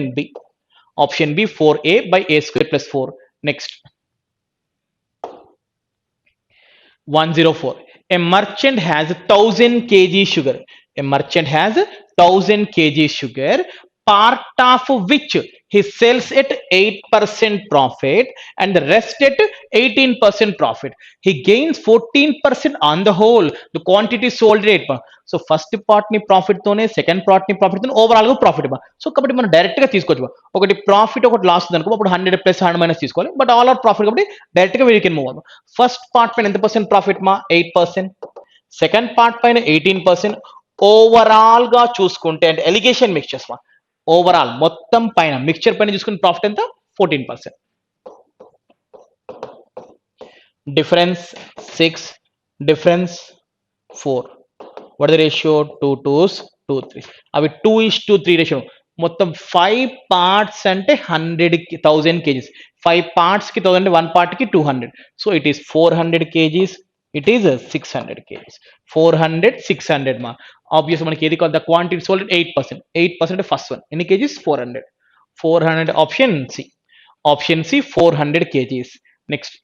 B, 4a by a square plus 4. Next, 104, a merchant has 1000 kg sugar, sugar, part of which he sells at 8% profit and the rest at 18% profit. He gains 14% on the whole. The quantity sold rate. So first part ni profit తోనే, second part ని profit తోనే, overall గా profit. So కాబట్టి మనం direct గా తీసుకోవచ్చు, ఒకటి profit ఒకటి లాస్ అనుకో, అప్పుడు 100 ప్లస్ 100 మైనస్ తీసుకోవాలి, బట్ ఆల్ ఆర్ ప్రాఫిట్ కాబట్టి డైరెక్ట్ గా we can move. First part పైన ఎంత పర్సెంట్ ప్రాఫిట్ మా, 8%, సెకండ్ పార్ట్ పైన 18%, ఓవరాల్ గా చూసుకుంటే అంటే ఎలిగేషన్ మిక్చర్స్ మా ఓవరాల్ మొత్తం పైన మిక్చర్ పైన చూసుకున్న ప్రాఫిట్ ఎంత 14%. Difference 6, difference 4. What the ratio 2 2s 2 3 అవి 2:3 రేషియో మొత్తం 5 పార్ట్స్ అంటే 100,000 kgs 5 పార్ట్స్ కి 1000 అంటే 1 పార్ట్ కి 200 so it is 400 kgs it is 600 kgs 400 600 మా ఆబ్వియస్ మనకి ఏది కావాలి the quantity sold 8% 8% first one ఎన్ని kgs 400 400 option C 400 kgs next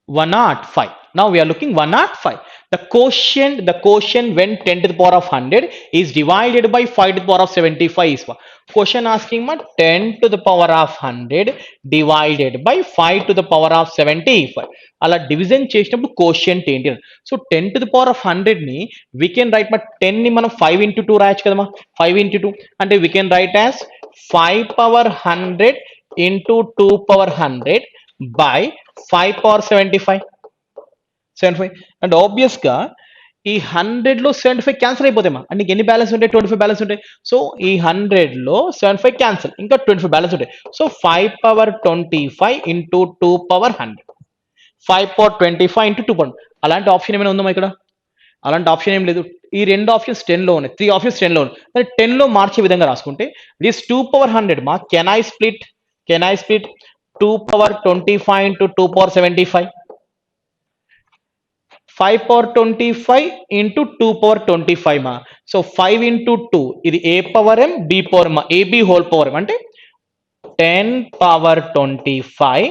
105. Now we are looking 105. The quotient when 10 to the power of 100 is divided by 5 to the power of 75 is what? Question asking ma 10 to the power of 100 divided by 5 to the power of 75. అలా division చేసినప్పుడు quotient ఏంటి so 10 to the power of 100 ని we can write మా 10 ని మనం 5 into 2 రాయొచ్చు కదమ్మా 5 into 2 అంటే we can write as 5 power 100 into 2 power 100 by 5 power 75 and obvious గా ఈ 100 లో 75 క్యాన్సిల్ అయిపోతాయి అంటే ఎన్ని బ్యాలెన్స్ ఉంటాయి 25 బ్యాలెన్స్ ఉంటాయి సో ఈ 100 లో 75 క్యాన్సిల్ ఇంకా 25 బ్యాలెన్స్ ఉంటాయి so 5 power 25 into 2 power 100 5 power 25 into 2 power అలాంటి ఆప్షన్ ఏమైనా ఉందా ఇక్కడ అలాంటి ఆప్షన్ ఏం లేదు ఈ రెండు ఆప్షన్స్ 10 లో ఉన్నాయి 3 ఆప్షన్స్ 10 లో ఉన్నాయి 10 లో మార్చే విధంగా రాసుకుంటే దిస్ 2 పవర్ 100 మా can I split 2 power 25 into 2 power 75 5 power 25 into 2 power 25 ma so 5 into 2 ఇది a power m b power m ab whole power m అంటే 10 power 25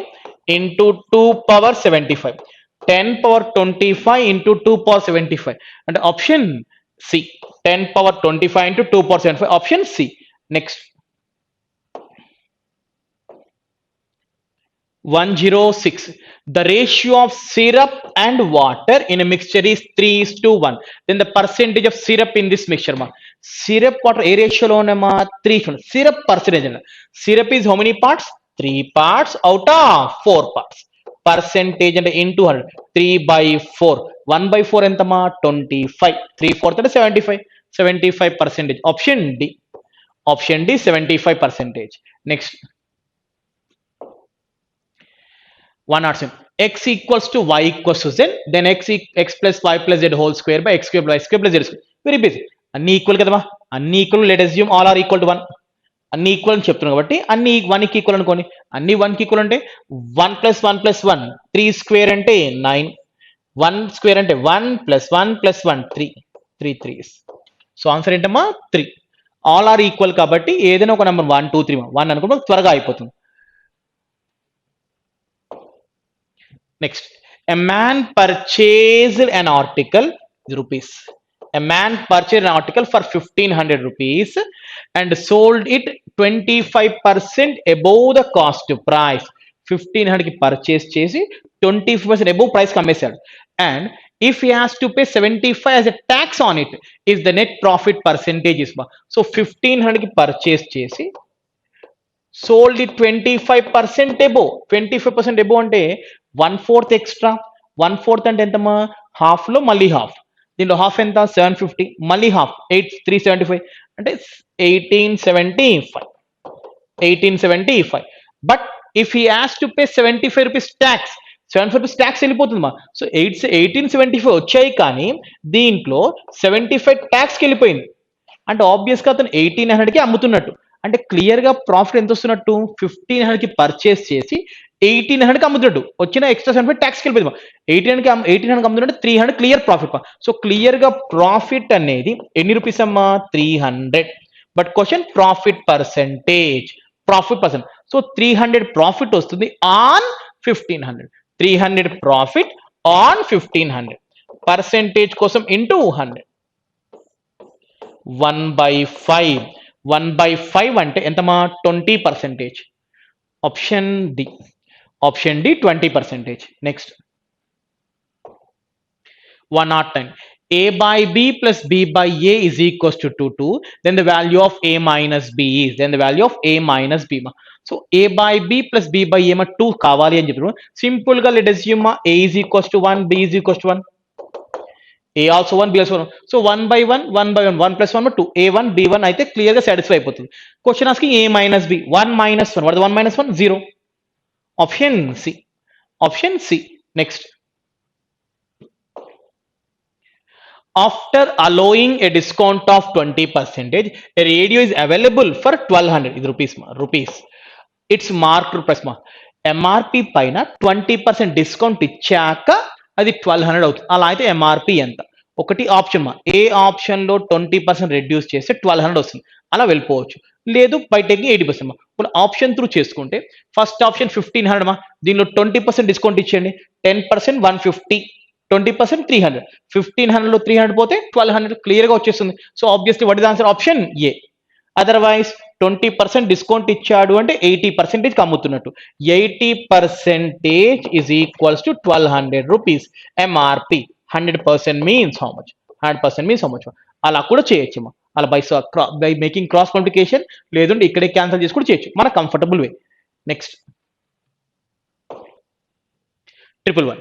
into 2 power 75 10 power 25 into 2 power 75 అంటే option C 10 power 25 into 2 power 75 option C next 106 the ratio of syrup and water in a mixture is 3:1 then the percentage of syrup in this mixture ma syrup water a ratio lo ma 3 syrup percentage syrup is how many parts 3 parts out of 4 parts percentage and into 100 3 by 4 1 by 4 ఎంత మా 25 3/4 అంటే 75 percentage option D 75%. Next 107 x equals to y equals to z then x plus y plus z whole square by x square plus y square plus z square very basic అన్ని equal కదమ్మా అన్ని equal let assume all are equal to 1 అన్ని equal అని చెప్తున్నాం కాబట్టి అన్ని 1 కి equal అనుకోండి అన్ని 1 కి ఈక్వల్ అంటే 1 plus 1 plus 1 3 స్క్వేర్ అంటే 9 1 స్క్వేర్ అంటే 1 plus 1 plus 1 3 3's so answer ఏంటమ్మా 3 ఆల్ ఆర్ ఈక్వల్ కాబట్టి ఏదైనా ఒక నెంబర్ 1 2 3 1 అనుకుంటే త్వరగా అయిపోతుంది Next, a man purchased an article rupees. A man purchased an article for 1500 rupees and sold it 25% above the cost price. 1500 ki purchase chesi 25% above price ki అమ్మేశాడు and if he has to pay 75 as a tax on it is the net profit percentage is so 1500 ki purchase chesi sold it 25% above 25% above అంటే 1/4 extra 1/4 అంటే ఎంతమ్మా half లో మళ్ళీ half దీనిలో half ఎంత 750 మళ్ళీ half 375 అంటే 1875 but if he has to pay 75 rupees tax 75 rupees tax వెళ్ళిపోతుందమ్మా సో 1875 వచ్చాయి కానీ దీంట్లో 75 ట్యాక్స్కి వెళ్ళిపోయింది అంటే ఆబ్వియస్ గా అతను 1800కి అమ్ముతున్నట్టు అంటే క్లియర్ గా ప్రాఫిట్ ఎంత వస్తున్నట్టు 1500 కి పర్చేస్ చేసి 1800 కి అమ్ముతున్నట్టు వచ్చిన ఎక్స్ట్రా 75 ట్యాక్స్కి వెళ్ళిపోయింది 1800 కి అమ్ముతున్నట్టు 300 క్లియర్ ప్రాఫిట్ సో క్లియర్ గా ప్రాఫిట్ అనేది ఎన్ని రూపీస్ అమ్మా 300 but question profit percentage so 300 profit వస్తుంది ఆన్ 1500 300 ప్రాఫిట్ ఆన్ 1500 పర్సెంటేజ్ కోసం ఇంటూ 100 1/5 అంటే ఎంతమా 20%. Option D 20%. Next 109 a by b plus b by a is equals to 2 then the value of a minus b is so a by b plus b by a 2 కావాలి అని చెప్పారు simple గా let assume a is equals to 1 b is equals to 1 A also 1 be also 1. So 1 by 1 1 plus 1 2 a1 b1 అయితే clear గా satisfy అయిపోతుంది. Question asking a minus b 1 minus 1 what 1 minus 1 0. Option C. Option C. Next, after allowing a discount of 20%, a radio is available for 1200. ఇది rupees. It's mark plus mark. MRP పైన 20% discount ఇచ్చాక అది 1200 అవుతుంది. అలా అయితే MRP ఎంత? ఒకటి option A option లో 20% రెడ్యూస్ చేస్తే 1200 వస్తుంది, అలా వెళ్ళిపోవచ్చు. లేదు బై టేకింగ్ 80%. ఇప్పుడు ఆప్షన్ త్రూ చేసుకుంటే ఫస్ట్ ఆప్షన్ 1500 దీనిలో 20% డిస్కౌంట్ ఇచ్చేయండి. 10% 150, 20% 300. 1500 లో 300 పోతే 1200 క్లియర్ గా వచ్చేస్తుంది. So obviously what is answer? Option A. Otherwise 20% discount ఇచ్చాడు అంటే 80% అమ్ముతున్నట్టు. 80% is equals to 1200 rupees MRP. 100% means how much? 100% means how much? అలా కూడా చేయొచ్చు అలా బై మేకింగ్ క్రాస్ మల్టిప్లికేషన్, లేదంటే ఇక్కడే క్యాన్సిల్ చేసి కూడా చేయొచ్చు మన comfortable way. Next, 111.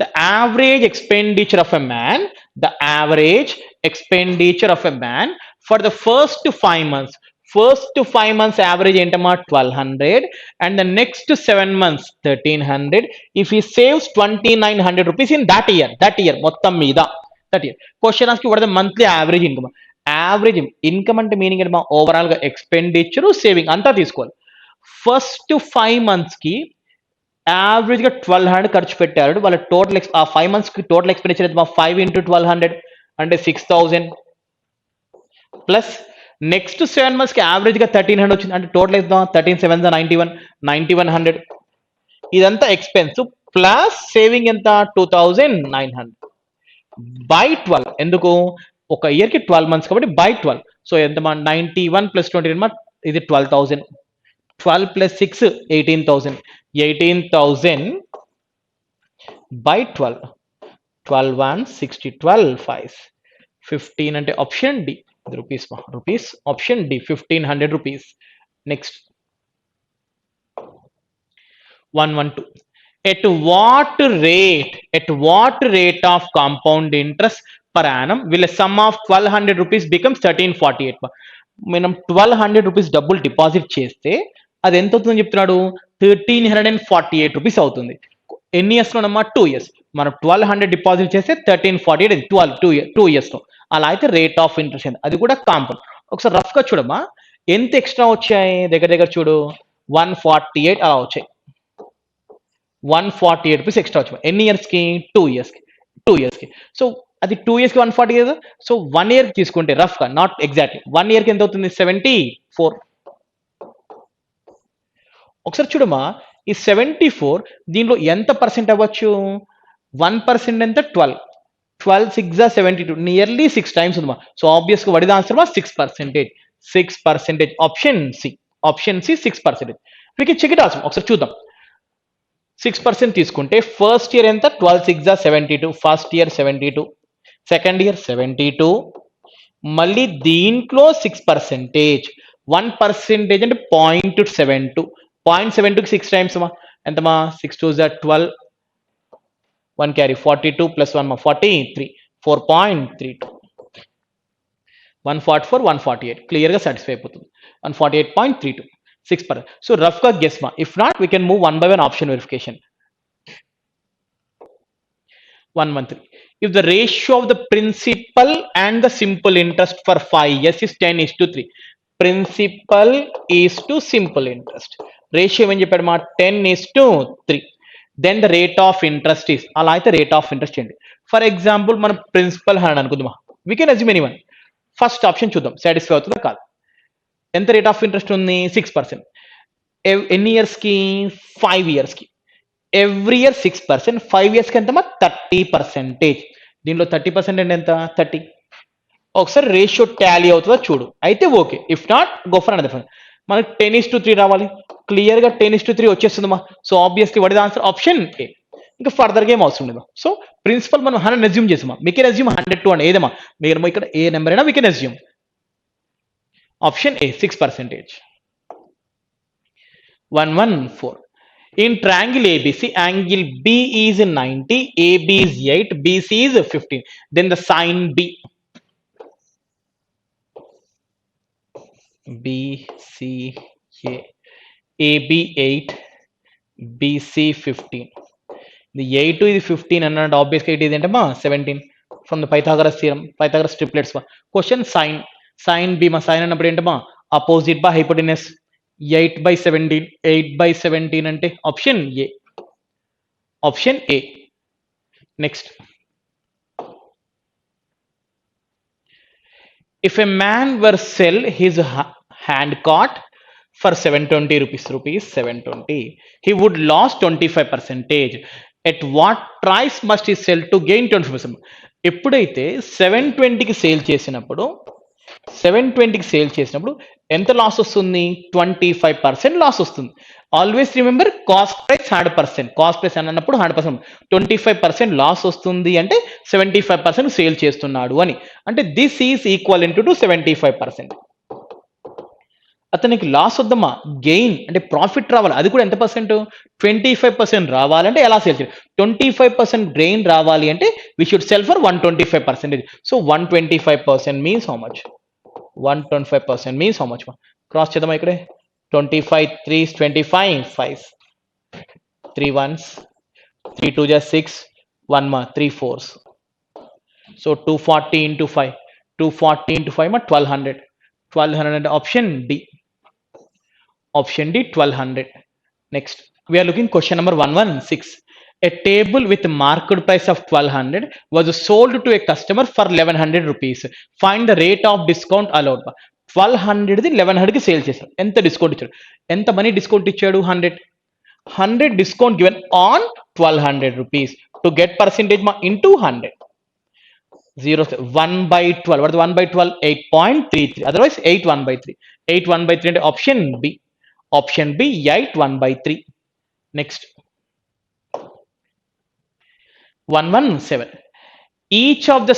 The average expenditure of a man, the average expenditure of a man for the first 5 months. First 5 months average ఏంటమ్మా 1200 and the next 7 months 1300. If he saves 2900 rupees in that year మొత్తం మీద that year. Question ask what is the monthly average income? Average income అంటే meaning ఏంటమ్మా? Overall గా expenditure saving అంతా తీసుకోవాలి. First 5 months కి average గా 1200 ఖర్చు పెట్టారు. వాళ్ళ టోటల్ ఆ 5 months కి టోటల్ ఎక్స్పెండిచర్ అయితే 5 into 1200 అంటే 6000 ప్లస్ నెక్స్ట్ 7 months కి యావరేజ్ గా 1300 వచ్చింది అంటే టోటల్ అయితే 13 7 91 9100. ఇదంతా ఎక్స్పెన్స్ ప్లస్ సేవింగ్ ఎంత 2900 బై 12. ఎందుకు? ఒక ఇయర్ కి 12 months కాబట్టి బై 12. సో ఎంత 91 plus 20 ఇది 12000. 12 plus 6 18,000. 18,000 by 12. 12 1 60, 12 5 15 అంటే option D rupees. Option D 1500 rupees. Next, 112. At what rate of compound interest per annum will a sum of 1200 rupees becomes 1348? మనం 1200 rupees డబ్బులు డిపాజిట్ చేస్తే అది ఎంత అవుతుందని చెప్తున్నాడు? 1348 రూపీస్ అవుతుంది. ఎన్ని ఇయర్స్ లోనమ్మా? 2 years. మనం 1200 డిపాజిట్ చేస్తే 1348 2 years లో. అలా అయితే రేట్ ఆఫ్ ఇంట్రెస్ట్ ఎంత? అది కూడా కాంపౌండ్. ఒకసారి రఫ్ గా చూడమ్మా ఎంత ఎక్స్ట్రా వచ్చాయి. దగ్గర చూడు 148 అలా వచ్చాయి. 148 రూపీస్ ఎక్స్ట్రా వచ్చాయి. ఎన్ని ఇయర్స్ కి? 2 years కి. 2 years కి. సో అది 2 years కి 140 కదా. సో 1 year కి తీసుకుంటే రఫ్ గా, నాట్ ఎగ్జాక్ట్లీ 1 year కి ఎంత అవుతుంది? 74. ఒకసారి చూడమ్మా ఈ 74 దీనిలో ఎంత పర్సెంట్ అవ్వచ్చు? 1% ఎంత? 12. 12 6 72, నియర్లీ 6 times ఉందమ్మా. సో ఆబ్వియస్ గా what is answer? 6%. 6%. Option C. Option C 6%. మీకు చెక్ ఇట్ ఆల్సో ఒకసారి చూద్దాం. 6% తీసుకుంటే ఫస్ట్ ఇయర్ ఎంత? 12 6 72. ఫస్ట్ ఇయర్ 72, సెకండ్ ఇయర్ 72, మళ్ళీ దీంట్లో 6%. 1% అంటే 0.72. 0.72కి 6 times ఎంతమా? 6 2 12, 1 carry 42 plus 1 43, 4.32. 144 148 క్లియర్ గా సాటిస్ఫై అయిపోతుంది. 148.32 6%. సో రఫ్ గా గెస్ మా. If not we can move 1 by 1 option verification. 113. If the ratio of the principal and the simple interest for 5 years is 10:3, principal is to simple interest ratio ఏమని చెప్పాడు మా? 10:3. Then the rate of interest is, అలా అయితే rate of interest ఏంటి? For example మనం principal hundred అనుకుందామా. We can assume anyone. First option చూద్దాం satisfy అవుతుందా కాదు. ఎంత రేట్ ఆఫ్ ఇంట్రెస్ట్ ఉంది? 6%. ఎన్ని ఇయర్స్ కి? 5 years కి. Every year 6%. 5 years కి ఎంతమా? 30%. దీనిలో 30% అంటే ఎంత? 30. ఒకసారి రేషియో టాలీ అవుతుందా చూడు. అయితే okay. If not go for another. మనకి 10:3 రావాలి. క్లియర్ గా 10:3 వచ్చేస్తుందమ్మా. So obviously what is answer? Option A. ఇంకా ఫర్దర్ గా ఏం అవసరం లేదు. సో ప్రిన్సిపల్ మనం 100 అజ్యూమ్ చేసామా. వీ కెన్ అజ్యూమ్ 100 200 ఏదమ్మా మీరు ఇక్కడ ఏ నెంబర్ అయినా we can assume. Option A 6%. 114. In triangle ABC, angle B is 90, AB is 8, BC is 15. Then the sine BCA, AB 8, BC 15. The 8 to 15 and obviously it is 17 from the Pythagoras theorem, Pythagoras triplets. Question sine B ma sine అన్నప్పుడు ఏంటమ్మా opposite by hypotenuse. 8 by 17, 8 by 17 అంటే option A. Option A. Next, if a man were sell his hand cart for 720 rupees 720, he would lost 25 percentage. At what price must he sell to gain 25%? ఎప్పుడైతే 720కి sale చేసినప్పుడు 720కి sale చేసినప్పుడు ఎంత loss వస్తుంది? 25% loss వస్తుంది. Always remember cost price 100%, cost price అని అన్నప్పుడు 100%, 25% loss వస్తుంది అంటే 75% సేల్ చేస్తున్నాడు అని. అంటే దిస్ ఈజ్ ఈక్వల్ టు 75%. అతనికి లాస్ వద్దమ్మా, గెయిన్ అంటే ప్రాఫిట్ రావాలి. అది కూడా ఎంత పర్సెంట్? 25% రావాలంటే ఎలా సేల్ చేయాలి? 25% గెయిన్ రావాలి అంటే we should sell for 125%. So 125% means how much? 125% means how much? Cross చేద్దామా ఇక్కడే? 25 3 25, 5 3 1s, 3 2 just 6, 1 ma 3 4s. So 240 into 5, 240 into 5 ma 1200. 1200 option D. Option D 1200. Next, we are looking question number 116. A table with marked price of 1200 was sold to a customer for 1100 rupees. Find the rate of discount allowed. 1200 the 1100 కి sale చేశారు. ఎంత discount ఇచ్చాడు? ఎంత money discount ఇచ్చాడు? 100 discount given on 1200 rupees. To get percentage into 100. 0 1 by 12. What is 1 by 12? 8.33. Otherwise 8 1 by 3. 8 1 by 3 అంటే option B. Option B 8 1 by 3. Next, 117. Each of the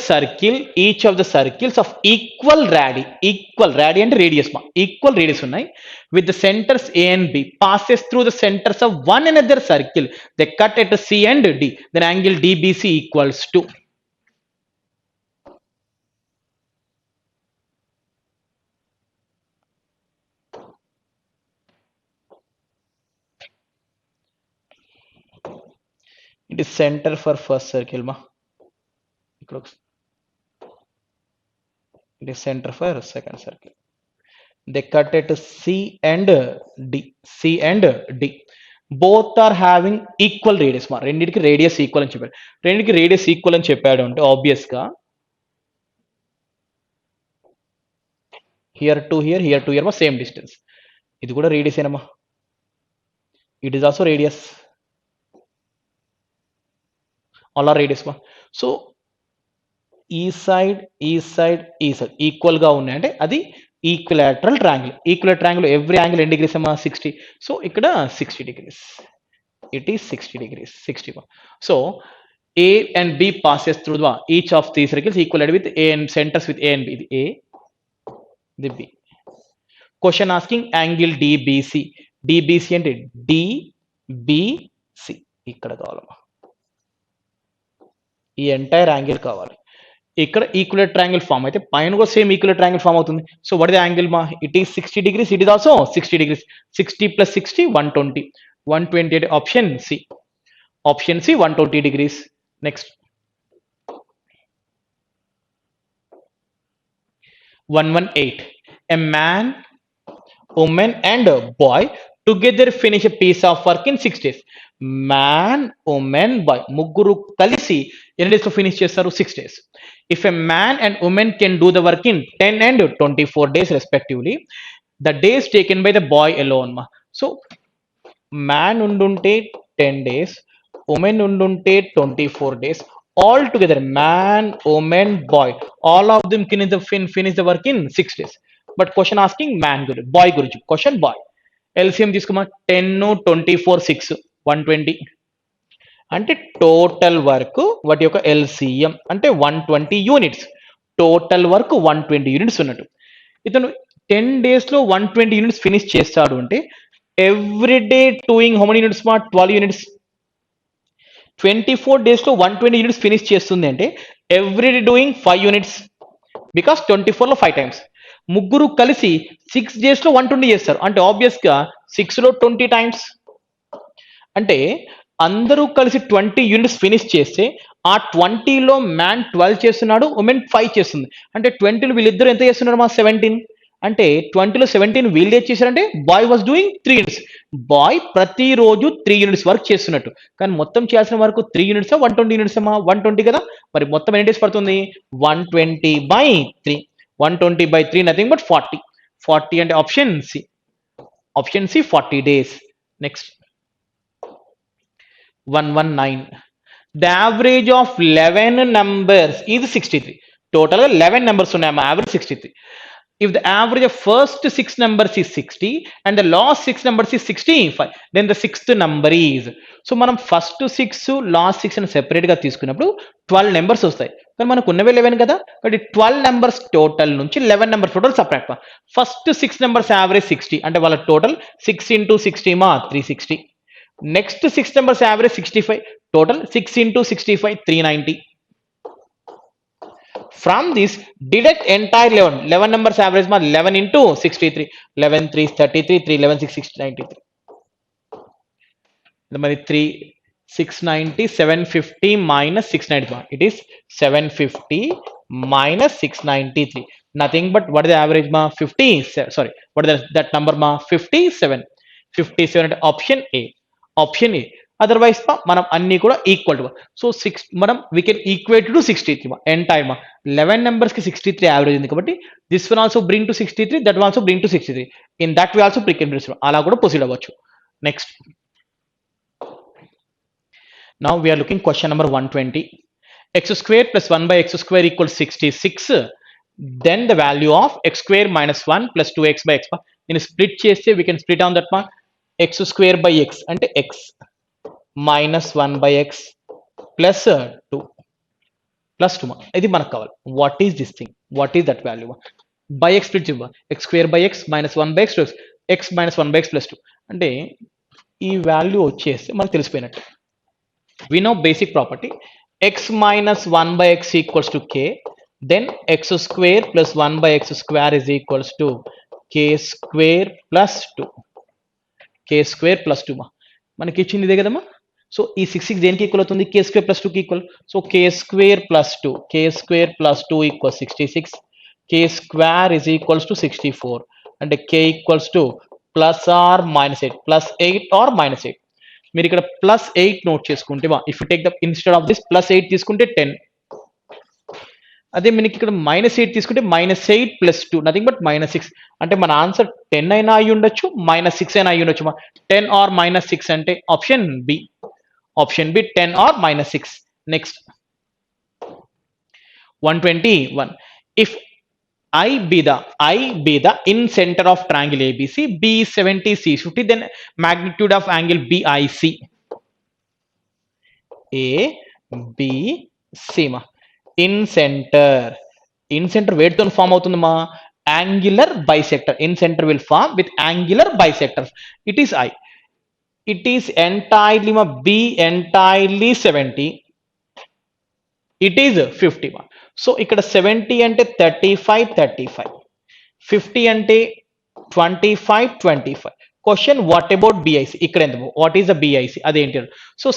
circles of equal radii and radius equal radius ఉన్నాయి with the centers A and B passes through the centers of one another circle. They cut at C and D. Then angle DBC equals to. It is center for first circle ma. It is center for second circle. They cut at C and D. C and D. Both are having equal radius ma. రెండిటికి radius equal అని చెప్పాడు. రెండిటికి radius equal అని చెప్పాడు అంటే obvious గా here to here ma same distance. ఇది కూడా రేడియస్ ఏనమ్మా. It is also radius. all are radius ma. So ఈ సైడ్ ఈక్వల్ గా ఉన్నాయి అంటే అది equilateral triangle. Equilateral triangle every angle ఎన్ని డిగ్రీస్ అమ్మా? 60. సో ఇక్కడ 60 degrees. It is 60 degrees. 60. సో A and B passes through the each of these circles equal with A and centers with A and B. A, the B. Question asking angle DBC. DBC అంటే DBC ఇక్కడ కావాలమ్మా. ఈ entire angle కావాలి. ఇక్కడ equal triangle form అయితే పైన కూడా same equal triangle form అవుతుంది. So what is the angle మా? It is 60 degrees. It is also 60 degrees. 60 plus 60 120. 120 option C. Option C 120 degrees. Next, 118. A man, woman and a boy together finish a piece of work in 6 days. Man women boy ముగ్గురు కలిసి ఎన్ని days లో finish చేస్తారు? 6 days. If a man and woman can do the work in 10 and 24 days respectively, the days taken by the boy alone ma. So man ఉండుంటే 10 days, women ఉండుంటే 24 days, all together man women boy all of them can finish the work in 6 days. But question asking man గురించి, boy గురించి. Question boy. LCM తీసుకోమా. 10 24 6 120 అంటే total work వాటి యొక్క LCM అంటే 120 units. Total work 120 units ఉన్నట్టు. ఇతను 10 days లో 120 యూనిట్స్ ఫినిష్ చేస్తాడు అంటే every day doing how many units మా 12 units 24 days లో 120 units ఫినిష్ చేస్తుంది అంటే every day doing 5 units because 24 లో 5 టైమ్స్ ముగ్గురు కలిసి 6 days లో 120 చేస్తారు అంటే ఆబ్వియస్ గా 6 లో 20 టైమ్స్ అంటే అందరూ కలిసి 20 యూనిట్స్ ఫినిష్ చేస్తే ఆ 20లో మ్యాన్ 12 చేస్తున్నాడు ఉమెన్ 5 చేస్తుంది అంటే 20లో వీళ్ళిద్దరు ఎంత చేస్తున్నారు మా 17 అంటే 20లో 17 వీళ్ళు ఏం చేశారంటే boy was doing 3 units boy ప్రతిరోజు 3 యూనిట్స్ వర్క్ చేస్తున్నట్టు కానీ మొత్తం చేయాల్సిన వరకు 3 యూనిట్స్ 120 యూనిట్స్ అమ్మా 120 కదా మరి మొత్తం ఎన్ని డేస్ పడుతుంది 120/3 120/3 నథింగ్ బట్ 40 40 అంటే option C 40 days next 119 the average of 11 numbers is 63 total 11 numbers ఉన్నాయి average 63 if the average of first 6 numbers is 60 and the last 6 numbers is 65 then the sixth number is so మనం first 6 last 6 అని separate గా తీసుకున్నప్పుడు 12 numbers వస్తాయి కానీ మనకు ఉన్నవే 11 కదా కాబట్టి 12 నెంబర్స్ టోటల్ నుంచి 11 number total separate first 6 numbers average 60 అంటే వాళ్ళ టోటల్ 6 into 60 మా 360 next 6 numbers average 65 total 6 into 65 390 from this deduct entire 11 numbers average ma 11 into 63 11 3 33 3 11 6 6 93 మరి 3 690 750 minus 690 it is 750 minus 693 nothing but what is the average ma 50 sorry what is that number ma 57 57 అంటే option ఏ otherwise మనం అన్ని కూడా equal to so 6 మనం we can equate to 63 entire 11 numbers కి 63 average ఉంది కాబట్టి this one also bring to 63 that one also bring to 63 in that we also అలా కూడా ప్రొసీడ్ అవ్వచ్చు next now we're looking question number 120 x square plus 1 by x square equals 66 then the value of x square minus 1 plus 2x by x in split చేస్తే we can split on that mark x square by x అంటే x minus 1 by x plus 2 plus 2 ఇది మనకు కావాలి what is this thing what is that value by x split ఇవ్వ x square by x minus 1 by x plus x minus 1 by x plus 2 అంటే ఈ value వచ్చేస్తే మనకు తెలిసిపోయినట్టు we know basic property x minus 1 by x equals to k then x square plus 1 by x square is equals to k square plus 2 k square plus 2 మనకి ఇచ్చింది ఇదే కదమ్మా so ఈ 66 దేనికి ఈక్వల్ అవుతుంది k square plus 2 కి equal so k square plus 2 equals 66 k square is equals to 64 అంటే k equals to plus or minus 8 plus 8 or minus 8 మీరు ఇక్కడ ప్లస్ 8 నోట్ చేసుకుంటే if you take the instead of this plus 8 తీసుకుంటే 10 అదే మనకి ఇక్కడ -8 తీసుకుంటే -8 plus 2 నథింగ్ బట్ -6 అంటే మన ఆన్సర్ 10 అయినా అయి ఉండొచ్చు -6 అయినా అయి ఉండొచ్చు 10 or -6 అంటే option B 10 or -6 next 121 if I be the in center of triangle ABC B is 70 C is 50 then magnitude of angle BIC A B C ma in center where తో form అవుతుంది మా angular bisector in center will form with angular bisector it is I it is entirely ma B entirely 70 it is 50 ma so ఇక్కడ 70 అంటే 35 50 అంటే 25 question what about BIC ఇక్కడ ఎంత what is the BIC అదేంటి so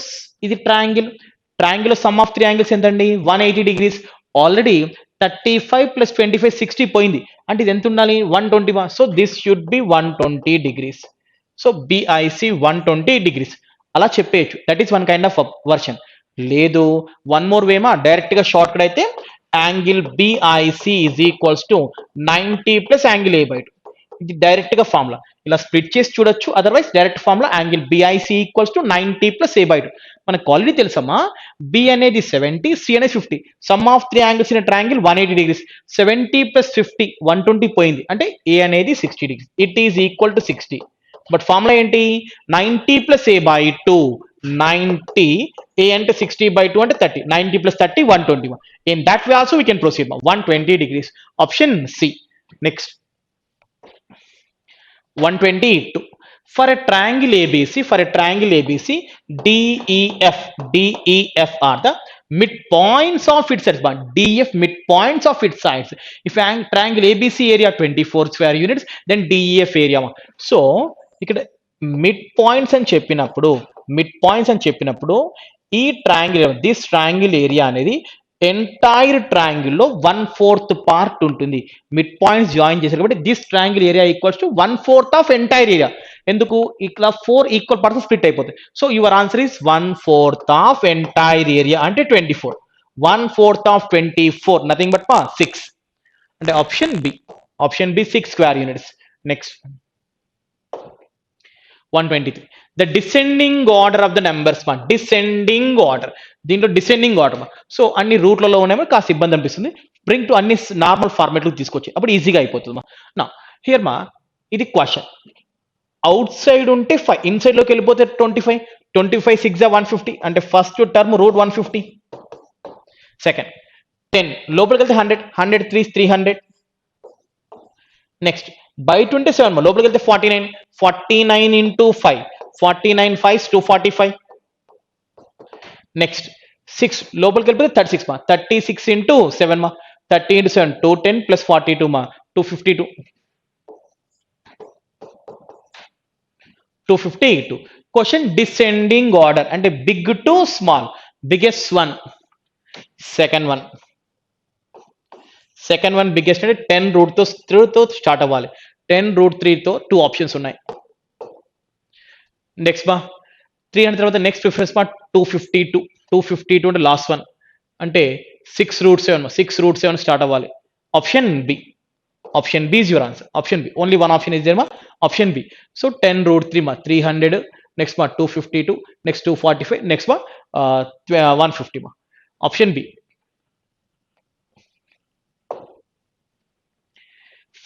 ఇది triangle some of 3 angles ఎంతండి 180 degrees already 35 plus 25 60 పోయింది అంటే ఇది ఎంత ఉండాలి 120 so this should be 120 degrees so BIC 120 degrees అలా చెప్పేయచ్చు that is one kind of version లేదు వన్ మోర్ వేమా డైరెక్ట్ గా షార్ట్ కట్ అయితే angle BIC is equals to 90 plus angle A/2 ఇది డైరెక్ట్ గా ఫార్ములా ఇలా స్ప్లిట్ చేసి చూడొచ్చు otherwise direct formula angle BIC equals to 90 plus A/2 మనకు ఆల్రెడీ తెలుసమ్మా B అనేది 70 C అనేది 50 some of 3 angles in triangle 180 degrees 70 plus 50 120 పోయింది అంటే A అనేది 60 degrees it is equal to 60 but formula ఏంటి 90 plus A/2 90 A అంటే 60/2 అంటే 30 90 plus 30 120 in that way also we can proceed 120 degrees option C next 122 For a triangle ABC, DEF are the midpoints of its sides. But DEF midpoints of its sides. If triangle ABC area 24 square units, then DEF area. So ఇక్కడ mid points అని చెప్పినప్పుడు ఈ triangle this triangle area అనేది entire triangle లో 1/4 part ఉంటుంది. Mid points join చేశారు కాబట్టి this triangle area equals to 1/4 of entire area. ఎందుకు ఇక్కడ 4 ఈక్వల్ పార్ట్స్ స్ప్లిట్ అయిపోతాయి. So your answer is 1/4 of entire area అంటే 24. 1/4 ఆఫ్ 24 నథింగ్ బట్ 6 అంటే option B 6 square units. Next 123. The descending order of the numbers descending order. దీంట్లో descending order. So అన్ని రూట్లలో ఉన్నాయో కాస్త ఇబ్బంది అనిపిస్తుంది. బ్రింగ్ టు అన్ని నార్మల్ ఫార్మాట్లో తీసుకొచ్చి అప్పుడు ఈజీగా అయిపోతుంది. నా హియర్ ఇది క్వశ్చన్. అవుట్ సైడ్ ఉంటే 5, ఇన్సైడ్ లోకి వెళ్ళిపోతే 25. 25 6 150 అంటే ఫస్ట్ టర్మ్ రూట్ 150. సెకండ్ 10 లోపలికి వెళ్తే 100. 100 300. నెక్స్ట్ బయట ఉంటే 7 లోపలికి వెళ్తే 49. 49 into 5. 49 5 245. నెక్స్ట్ 6 లోపలికి వెళ్ళిపోతే 36 36 into 7 30 into 7 210 plus 42 252. 252. Question descending order అంటే big to small. Biggest one second one biggest అంటే 10 రూట్ తో స్టార్ట్ అవ్వాలి. 10 రూట్ 3తో 2 ఆప్షన్స్ ఉన్నాయి. నెక్స్ట్ 300 తర్వాత నెక్స్ట్ ప్రిఫరెన్స్ 252 అంటే లాస్ట్ వన్ అంటే 6 రూట్ 7 స్టార్ట్ అవ్వాలి. Option B is your answer. Option B. Only one option is there. Option B. So 10 root 3 300. Next 252. Next 245. Next 150. Option B.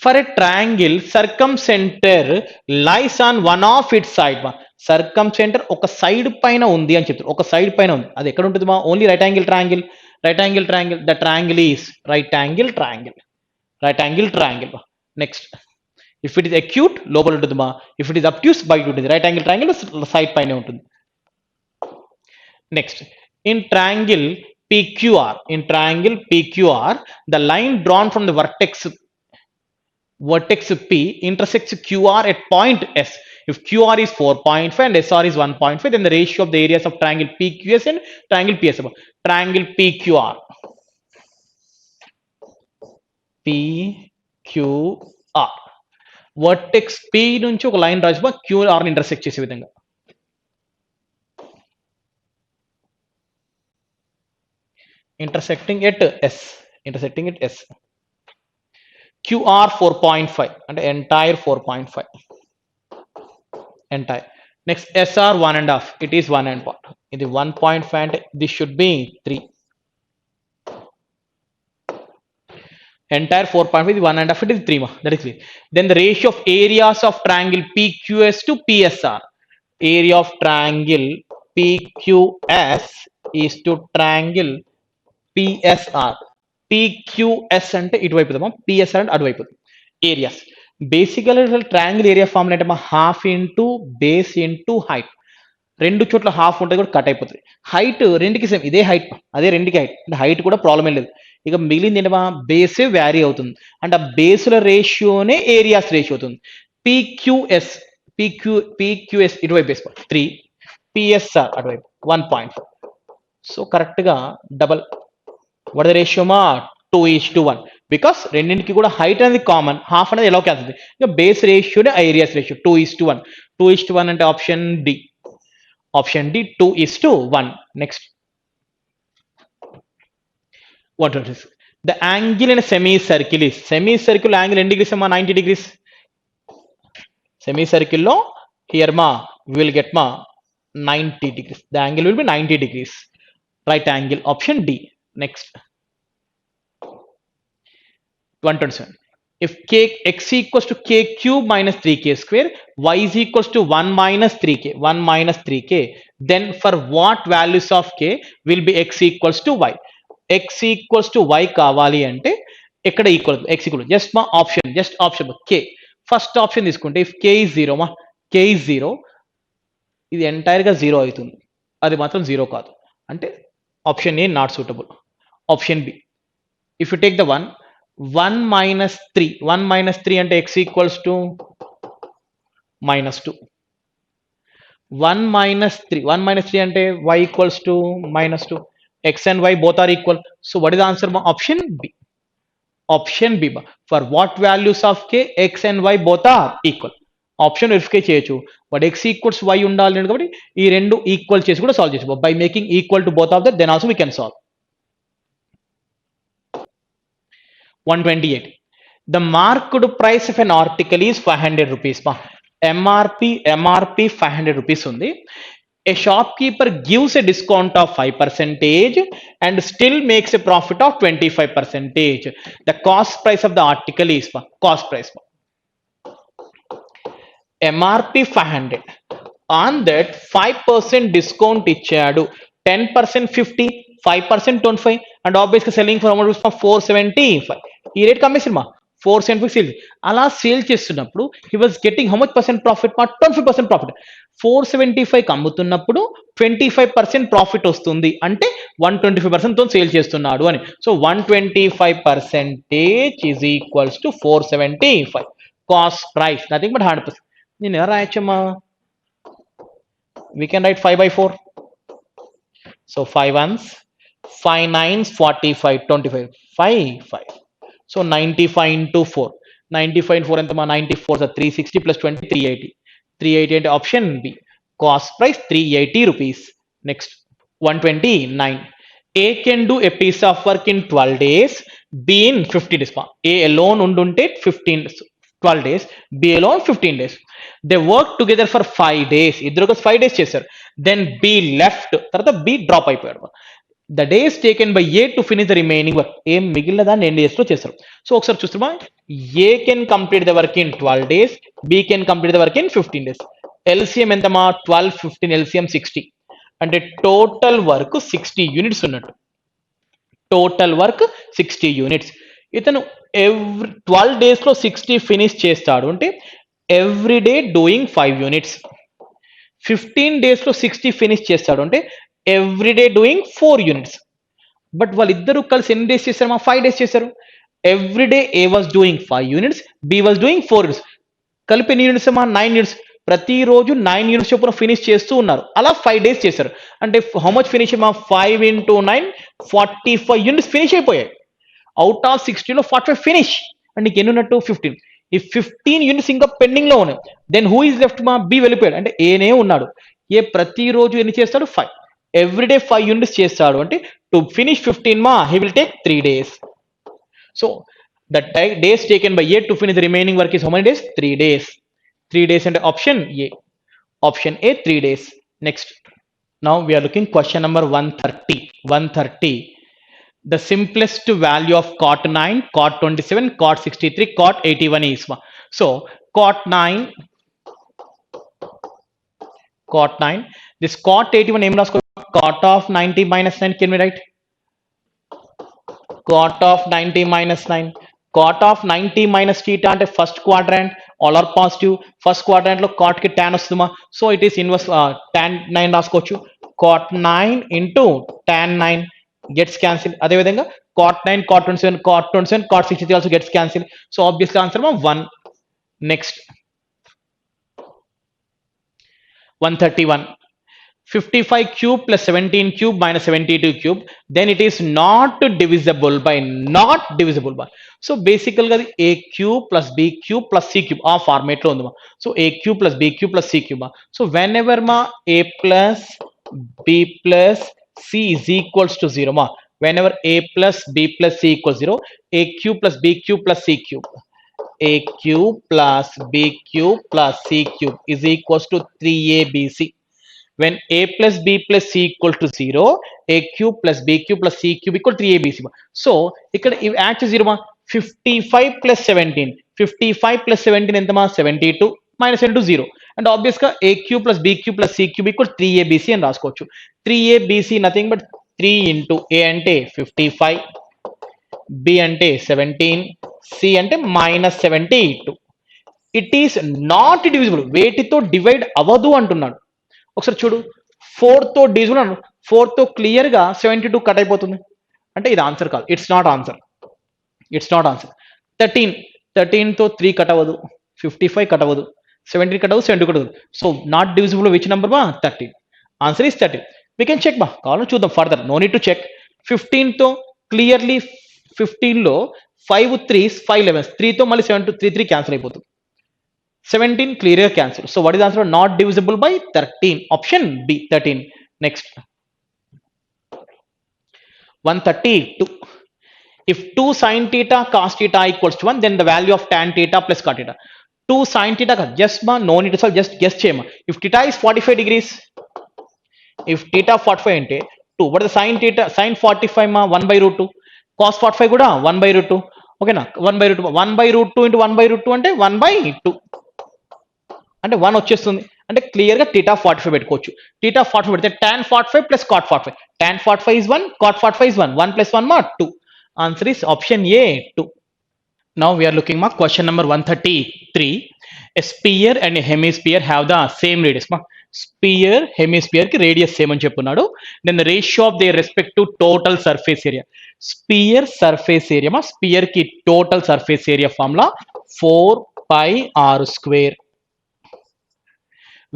For a triangle, circumcenter lies on one of its side. Circumcenter ఒక side పైన ఉంది అని చెప్తారు. ఒక side పైన ఉంది. అది ఎక్కడ ఉంటుంది only right angle triangle. The triangle is right angle triangle. Next if it is acute లోపల ఉంటుంది ఇఫ్ ఇట్ ఇస్ అబ్ట్యూస్ బయట ఉంటుంది. రైట్ యాంగిల్ ట్రయాంగిల్ సైడ్ పైనే ఉంటుంది. Next in triangle PQR the line drawn from the vertex P intersects QR at point S. If QR is 4.5 and SR is 1.5, then the ratio of the areas of triangle PQS and triangle PS. Triangle PQR vertex P నుంచి ఒక line రాసి QR ని intersect చేసే విధంగా. intersecting at S. QR 4.5 అంటే entire 4.5 entire. Next SR 1.5 it is 1.5. ఇది 1.5 అంటే this should be 3. Entire 4.5 is 1.5, it is 3 that is 3. Then the ratio of areas of triangle PQS to PSR. Area of triangle PQS is to triangle PSR. PQS అంటే ఇటువైపు PSR అంటే అటువైపు. Areas బేసికల్ triangle area formula అంటే half into base into height. రెండు చోట్ల half ఉంటుంది కూడా కట్ అయిపోతుంది. హైట్ రెండుకి సేమ్ ఇదే హైట్ అదే రెండుకి హైట్ అంటే హైట్ కూడా ప్రాబ్లం ఏం లేదు. ఇక మిగిలింది ఏంటమ్మా బేసే వ్యారీ అవుతుంది అంటే ఆ బేసుల రేషియోనే ఏరియాస్ రేషియో అవుతుంది. PQS ఇటువైపు బేస్ 3, PSR అటువైపు 1.5. సో కరెక్ట్ గా డబల్ వాట్ ద రేషియోమా 2:1 బికాస్ రెండింటికి కూడా హైట్ అనేది కామన్, హాఫ్ అనేది ఎలా వెళ్తుంది ఇక బేస్ రేషియోనే ఏరియాస్ రేషియో 2:1. 2:1 అంటే option D 2:1. Next what is the angle in a semicircle is angle ఎన్ని degrees 90 degrees. semicircle లో here we will get 90 degrees. The angle will be 90 degrees. Right angle option D. Next 127. If x equals to k cube minus 3k square, y is equals to 1 minus 3k, then for what values of k will be x equals to y? x equals to y కావాలి అంటే ఎక్కడ equal x equal just option k first option తీసుకుంటే if k is 0 K is zero, ఇది ఎంటైర్గా zero అవుతుంది, అది మాత్రం zero కాదు. అంటే option A not suitable. Option B, if you take the 1 minus 3, 1 minus 3 అంటే x equals to -2. 1 minus 3, 1 minus 3 అంటే y equals to -2. X and y both are equal. So what is the answer? Option B. Option B. For what values of k, x and y both are equal. ఆప్షన్ verify చేయొచ్చు, but X equals Y ఉండాలి కాబట్టి ఈ రెండు equal చేసి కూడా solve చేయొచ్చు. By making equal to both of that, then also we can solve. 128. The marked price of an article is 500 rupees. MRP 500 rupees ఉంది. A shopkeeper gives a discount of 5% and still makes a profit of 25%. The cost price of the article is cost price. MRP 500. On that 5% discount ఇచ్చాడు. 10% 50, 5% 25, and obviously selling for amount for 475. ఈ rate కమ్మేసింది 475 sale. అలా sale చేస్తున్నప్పుడు he was getting how much percent profit? 25% profit. 475 అమ్ముతున్నప్పుడు 25% profit వస్తుంది అంటే 125% తో sale చేస్తున్నాడు అని. So 125% is equals to 475 cost price, nothing but 100%. నేను ఎలా రాయొచ్చమ్మా? We can write 5 by 4. So 5 ones, 5 nines, 45, 25, 5. So 95 into 4. 95 into 4 and 94 is 360 plus 20, 380. 380 and option B. Cost price 380 rupees. Next, 129. A can do a piece of work in 12 days, B in 50 days. A alone undunte 12 days, B alone 15 days. They work together for 5 days. ఇద్దరు 5 days చేశారు. Then B left, తర్వాత B drop అయిపోయాడు. The days taken by A to finish the remaining work. ఏం మిగిలిన దాన్ని ఎన్ని days లో చేస్తారు? సో ఒకసారి చూస్తామా, A can complete the work in 12 days, B can complete the work in 15 days. LCM ఎంతమా? 12, 15, LCM 60. అంటే టోటల్ వర్క్ 60 యూనిట్స్ ఉన్నట్టు. Total work 60 units. ఇతను ఎవ్రీ 12 days లో 60 ఫినిష్ చేస్తాడు అంటే every day doing 5 units. 15 days లో 60 finish చేస్తాడు అంటే every day doing 4 units. But వాళ్ళిద్దరూ కలిసి ఎన్ని డేస్ చేశారు? 5 days చేశారు. Every day A was doing 5 units, B was doing 4 units. కలిపి ఎన్ని యూనిట్స్ 9 యూనిట్స్. ప్రతిరోజు 9 యూనిట్స్ చొప్పున ఫినిష్ చేస్తూ ఉన్నారు. అలా 5 days చేశారు. అంటే how much finish? 5 into 9, 45 units finish అయిపోయాయి. అవుట్ ఆఫ్ 60లో 45 ఫినిష్. అండ్ నీకు ఎన్ని ఉన్నట్టు? 15. ఈ 15 యూనిట్స్ ఇంకా పెండింగ్ లో ఉన్నాయి. Then who is left? B వెళ్ళిపోయాడు. అంటే ఏనే ఉన్నాడు. ఏ ప్రతిరోజు ఎన్ని చేస్తాడు? 5. ఎవ్రీడే 5 యూనిట్స్ చేస్తాడు అంటే to finish 15 he will take 3 days. So the days taken by A to finish the remaining work is how many days? 3 days. 3 days అంటే option A. Option A 3 days. Next, now we're looking question number 130. The simplest value of cot 9, cot 27, cot 63, cot 81 is. So cot 9, this cot 81 name was cot of 90 minus 9. Can we write cot of 90 minus 9? Cot of 90 minus theta అంటే first quadrant, all are positive. First quadrant లో cot కి tan వస్తుందా? So it is inverse tan 9 రాసుకోవచ్చు. cot 9 into tan 9 gets cancelled. అదే విధంగా cot 9, cot 27, cot 63 also gets cancelled. So obviously answer 1. Next, 131. 55 cube plus 17 cube minus 72 cube, then it is not divisible by. So basically a cube plus b cube plus c cube ఆ format లో ఉంది. So a cube plus b cube plus c cube. So whenever a plus b plus c is equals to 0 whenever a plus b plus c equals 0, a cube plus b cube plus c cube, a cube plus b cube plus c cube is equals to 3abc. When a plus b plus c equal to 0, a cube plus b cube plus c cube equal to 3abc. So ఇక్కడ add చేసి 0 55 plus 17, 55 plus 17 ఎంతమా? 72 minus 72 0. And obvious గా a cube plus b cube plus c cube equal 3abc అని రాసుకోవచ్చు. 3abc nothing but 3 into a అంటే 55, b అంటే 17, c అంటే minus 72. It is not divisible, వేటితో divide అవ్వదు అంటున్నాడు. ఒకసారి చూడు, 4తో డివిజిబుల్ అన్నాడు, 4తో క్లియర్గా 72 కట్ అయిపోతుంది, అంటే ఇది ఆన్సర్ కాదు, it's not answer, it's not answer. 13తో 3 కట్ అవ్వదు, 55 కట్ అవ్వదు, 17 కట్ అవ్వదు, 70 కట్ అవ్వదు. So not divisible which number బా 13. Answer is 13. We can check బా, కావాలని చూద్దాం further, no need to check. 15తో క్లియర్లీ 15లో 5 3s 5 11s, 3తో మళ్ళీ 7 2 3 3 క్యాన్సిల్ అయిపోతుంది. 17 క్లియర్గా cancel. So what is answer? Not divisible by 13. Option B 13. Next 132. If 2 sin theta cos theta equals to 1, then the value of tan theta plus cot theta. 2 sin theta, just ma, no need to solve, just guess cheyama. If theta is 45 degrees, if theta 45 ante 2, what is the sin theta? Sin 45 ma 1 by root 2, cos 45 kuda 1 by root 2. Okay na, 1 by root 2, 1 by root 2 into 1 by root 2 అంటే 1 by 2 అంటే 1 వచ్చేస్తుంది. అంటే clear గా theta 45 పెట్టుకోవచ్చు. theta 45 పెడితే tan 45 plus cot 45, tan 45 is 1, cot 45 is 1, 1 plus 1 ma 2. Answer is option A 2. Now we are looking at question number 133. A sphere and a hemisphere have the same radius. Sphere, hemisphere ki radius same అని చెప్పున్నాడు. Then the ratio of their respective total surface area. Sphere surface area ma, sphere ki total surface area formula 4 pi r square.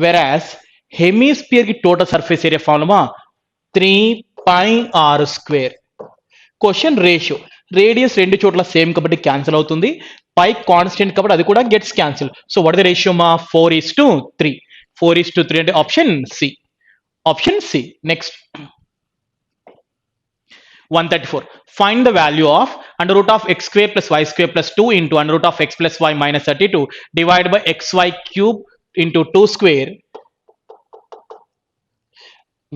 Whereas hemisphere ki total surface area formula 3 pi r square. Question ratio, radius రెండు చోట్ల same కాబట్టి cancel అవుతుంది, పై constant కాబట్టి అది కూడా gets cancel. So what the ratio మా 4:3. 4:3 అంటే option C, option C. Next 134. Find the value of under root of x square plus y square plus 2 into under root of x plus y minus 32 divided by xy cube into 2 square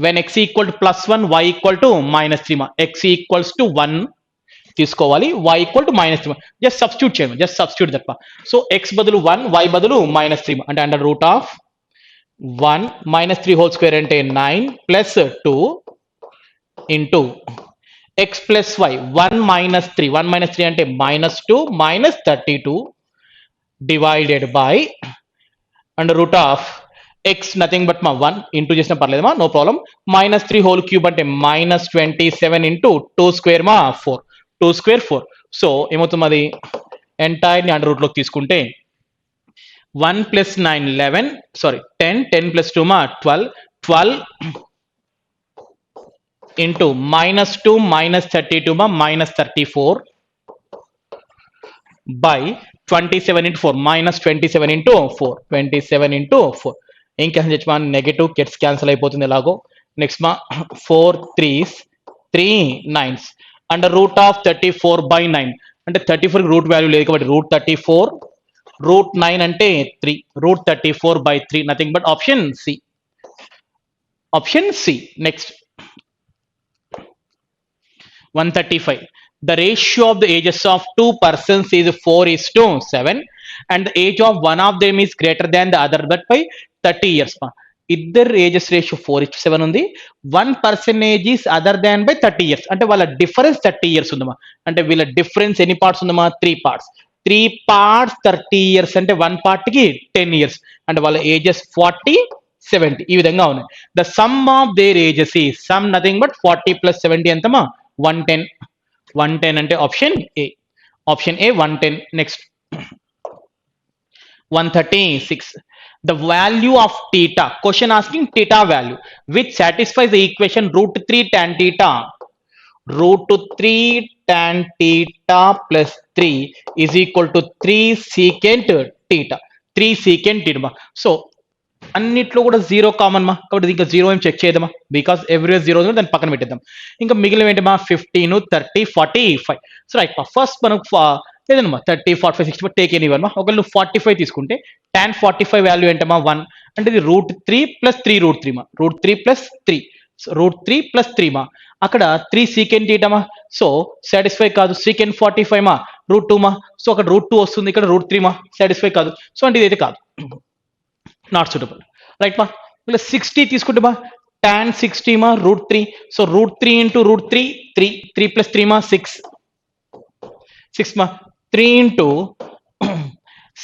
when x equal to plus 1, y equal to minus 3 ma. X equals to 1 తీసుకోవాలి, y equal to minus 3 ma. Just substitute చేయండి, just substitute that pa. So x బదులు 1, y బదులు minus 3 ma. అంటే under root of 1 minus 3 whole square అంటే 9 plus 2 into x plus y 1 minus 3, 1 minus 3 అంటే minus 2 minus 32 divided by under root of x nothing but మా 1 into చేసిన పర్లేదమ్మా, no problem. minus 3 whole cube అంటే minus 27 into 2 square మా 4, 2 square 4. So ఏమవుతుంది, అది entire ని under root లోకి తీసుకుంటే 1 plus 9 11, సారీ 10, 10 plus 2 మా 12, 12 into minus 2 minus 32 మా minus 34 by 27 into 4 minus 27 into 4, 27 into 4. ఏం క్యాన్సిల్ చేయొచ్చు మా, నెగటివ్ కెట్స్ క్యాన్సిల్ అయిపోతుంది ఎలాగో. నెక్స్ట్ మా 4 3s 3 9s under root of 34 by 9 అంటే 34 రూట్ వాల్యూ లేదు కాబట్టి రూట్ 34, రూట్ 9 అంటే 3, root 34 by 3, nothing but option C, option C. Next 135. The ratio of the ages of two persons is 4:7 and the age of one of them is greater than the other but by 30 years. ఇద్దరు ages ratio 4:7 ఉంది, 1 person age is other than by 30 years అంటే వాళ్ళ difference 30 years ఉందమ్మా. అంటే వీళ్ళ difference ఎన్ని parts ఉందమ్మా, 3 parts, 3 parts 30 years అంటే 1 part కి 10 years అంటే వాళ్ళ ఏజెస్ 40 70 ఈ విధంగా ఉన్నాయి. The sum of their ages ఈ సమ్ నథింగ్ బట్ 40 plus 70 ఎంతమా 110, 110 అంటే option A, option A 110. Next 136. The value of theta, question asking theta value which satisfies the equation root 3 tan theta, root 3 tan theta plus 3 is equal to 3 secant theta, 3 secant theta. So అన్నిట్లో కూడా 0 common మా, కాబట్టి ఇంకా 0 ఏం check చేద్దామా, because every 0 దాన్ని పక్కన పెట్టేద్దాం. ఇంకా మిగిలిన ఏంటమ్మా 15 30 45. సో రైట్, ఫస్ట్ మనకు లేదమ్మా 30 45 60 టేక్ ఎనీ వన్ మా. ఒకవేళ నువ్వు 45 తీసుకుంటే tan 45 వాల్యూ ఏంటమ్మా 1 అంటే ఇది రూట్ 3 plus 3 రూట్ 3 మా, రూట్ 3 plus 3, రూట్ 3 plus 3 మా. అక్కడ 3 సీకెంట్ తీయటమా, సో సాటిస్ఫై కాదు. సీకెంట్ 45 మా రూట్ 2 మా, సో అక్కడ రూట్ 2 వస్తుంది, ఇక్కడ రూట్ 3 మా, సాటిస్ఫై కాదు. సో అంటే ఇదైతే కాదు, నాట్ సూటబుల్. రైట్ మా. ఇలా 60 తీసుకుంటే మా tan 60 మా root 3, so root 3 into root 3 3, 3 plus 3 మా 6, 6 మా 3 into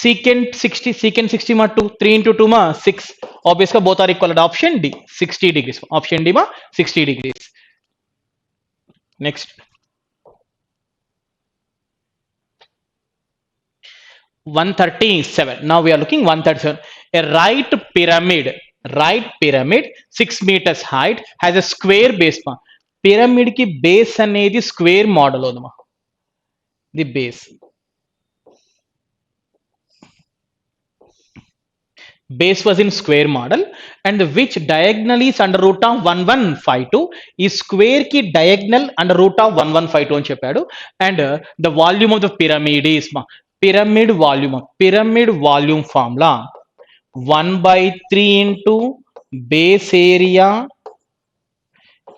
secant 60, secant 60 ma 2, 3 into 2 ma 6. Obviously both are equal at option D, 60 degrees. Option D ma 60 degrees. Next, 137. Now we are looking 137. A right pyramid 6 meters height has a square base ma. Pyramid ki base అనేది square model ఉందమ్మా. The base was in square model and which diagonal is under root of 1152 ఈ square కి diagonal under root of 1152 అని చెప్పాడు. And the volume of the pyramid is pyramid volume formula 1 by 3 into base area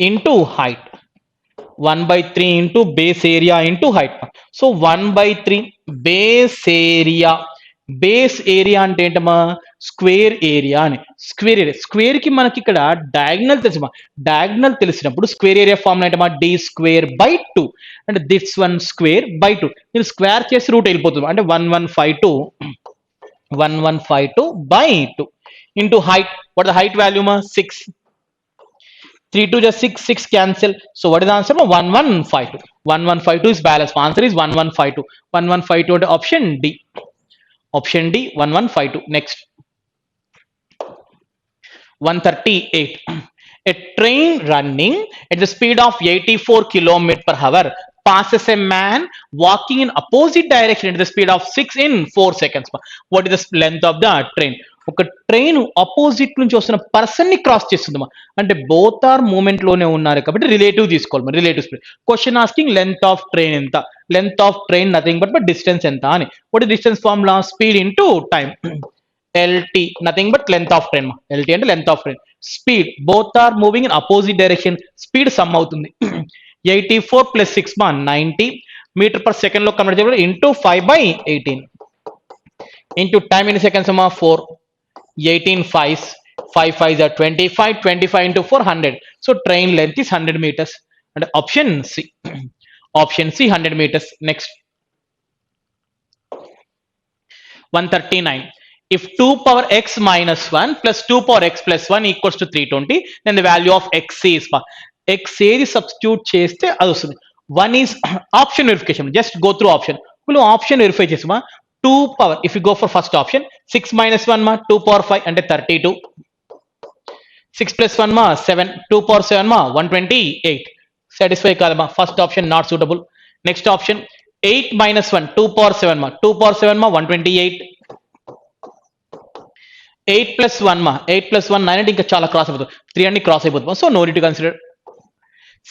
into height. 1 by 3 into base area into height. So 1 by 3 base area అంటే ఏంటమ్మా square area అని. Square కి మనకి ఇక్కడ diagonal తెలుసు. Diagonal తెలిసినప్పుడు square area formula ఏంటమ్మా D square by 2 అంటే దిస్ వన్ స్క్వేర్ బై 2. నేను స్క్వేర్ చేసి రూట్ వెళ్ళిపోతుంది అంటే 1152 by 2 into height. What is the height value ma 6. 3 to just 6, 6 cancel. So what is the answer? 1152. 1152 is balance. Answer is 1152. 1152 and option D. Option D 1152. Next, 138. A train running at the speed of 84 km per hour passes a man walking in opposite direction at the speed of 6 in 4 seconds. What is the length of the train? ఒక train opposite నుంచి వస్తున్న person ని cross చేస్తుందమ్మా. అంటే both are moment లోనే ఉన్నారు కాబట్టి relative తీసుకోవాలి. Relative speed. Question asking length of train ఎంత. Length of train nothing but distance ఎంత అని. What is distance formula speed into time. LT nothing but length of train. LT అంటే length of train. Speed both are moving in opposite direction. Speed sum అవుతుంది. 84 plus 6 90 meter per second లో convert చేయాలి into 5 by 18 into time in seconds అమ్మా 4. 18 5s, 5 5s are 25, 25 into 4 100. So train length is 100 meters and option C. Option C 100 meters. Next, 139. If 2 power x minus 1 plus 2 power x plus 1 equals to 320, then the value of x is x ఏది substitute చేస్తే అది వస్తుంది. 1 is option verification. Just go through option. Option verify చేసామా 2 power. If you go for first option 6 minus 1 ma 2 power 5 అంటే 32. 6 plus 1 ma 7. 2 power 7 ma 128. Satisfy kadama. First option not suitable. Next option 8 minus 1 2 power 7 ma 2 power 7 ma 128. 8 plus 1 ma 8 plus 1 9 అంటే ఇంకా చాలా cross అయిపోతుంది. 3 అన్ని cross అయిపోతుంది. So no need to consider.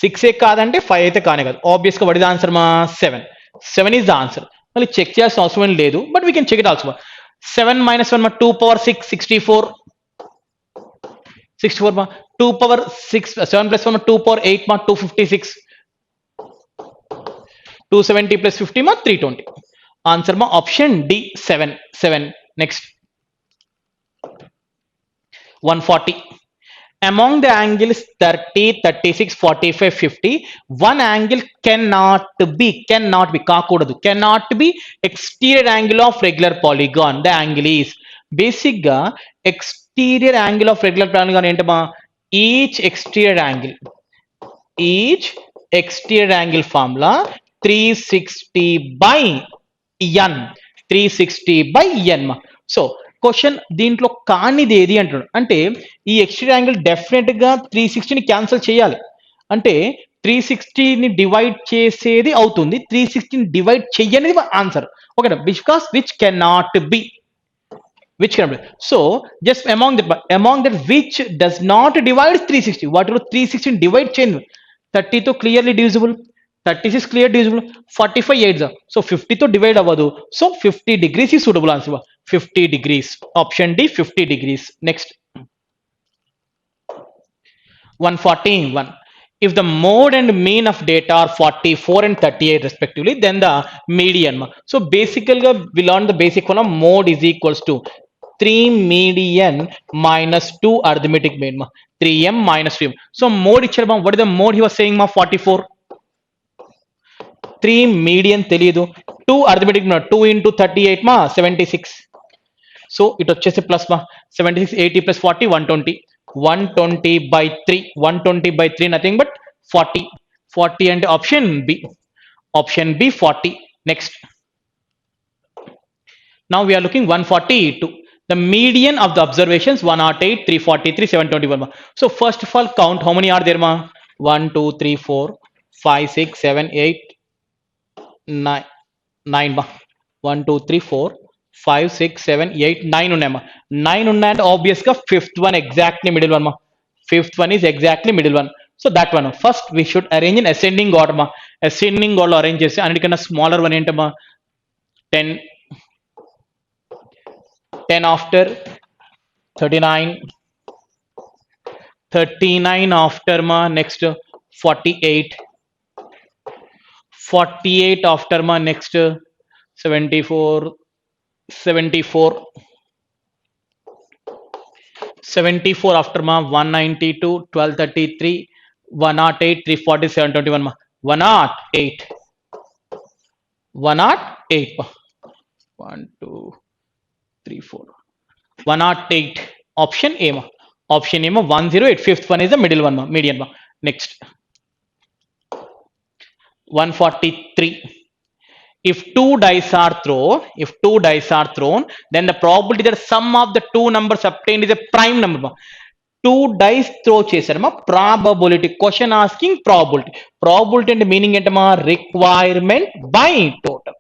6 ఏ కాదంటే 5 అయితే కానే కాదు. ఆబ్వియస్ గా వాట్ ఇస్ ద ఆన్సర్ మా 7. 7 is the answer. మళ్ళీ చెక్ చేయాల్సిన అవసరం లేదు but we can check it also. 7 minus 1 మా 2 power 6 64. 64 మా 2 power 6 7 plus 1 మా 2 power 8 మా 256. 270 plus 50 మా 320. ఆన్సర్ మా option D 7. Next 140. Among the angles 30, 36, 45, 50, one angle cannot be exterior angle of regular polygon. The angle is basic ga exterior angle of regular polygon entama each exterior angle formula 360 by n. 360 by n ma. So question దీంట్లో కానిది ఏది అంటున్నాడు. అంటే ఈ exterior angle definite గా 360ని cancel చేయాలి. అంటే 360ని divide చేసేది అవుతుంది. 360ని డివైడ్ చెయ్యనిది ఆన్సర్. ఓకేనా. Because which can not be. So just among that which does not divide 360. వాటిలో 360ని డివైడ్ చేయండి. 30తో clearly divisible. 36 clear divisible. 45 8. So 50తో డివైడ్ అవ్వదు. So 50 degrees is suitable answer. 50 degrees. Option D 50 degrees. Next, 141. If the mode and mean of data are 44 and 38 respectively, then the median. So basically we learned the basic one. Mode is equals to 3 median minus 2 arithmetic mean. 3m minus 3m. So mode ichchar. What is the mode he was saying? 44. 3 median తెలియదు, 2 arithmetic 2 into 38 మా 76. So ఇటు వచ్చేసి plus మా 76 80 plus 40 120, 120 by 3, 120 by 3 nothing but 40, 40 and option B 40. Next, now we are looking 142. The median of the observations 108, 343, 721 ma. So first of all count how many are there ma? 1 2 3 4 5 6 7 8 9 9 ma. 1 2 3 4 5 6 7 8 9 ఉన్నాయమ్మా. 9 ఉన్నాయంటే obvious గా fifth one exactly middle one మా. Fifth one is exactly middle one. So that one first we should arrange in ascending order మా. Ascending order arrange చేసి అన్నిటికన్నా smaller one ఏంటమ్మా 10, 10 after 39, 39 after ma next 48, 48 after ma next 74, 74, 74 after ma 192, 1233, 108, 340, 721 ma 108, 108 ma 1 2 3 4 108 option A ma. Option A ma 108, fifth one is the middle one ma, median ma. Next 143. If two dice are thrown, then the probability that sum of the two numbers obtained is a prime number ma. Two dice throw చేశారు మా, probability question asking probability అంటే meaning ఏంటమ్మా requirement by total.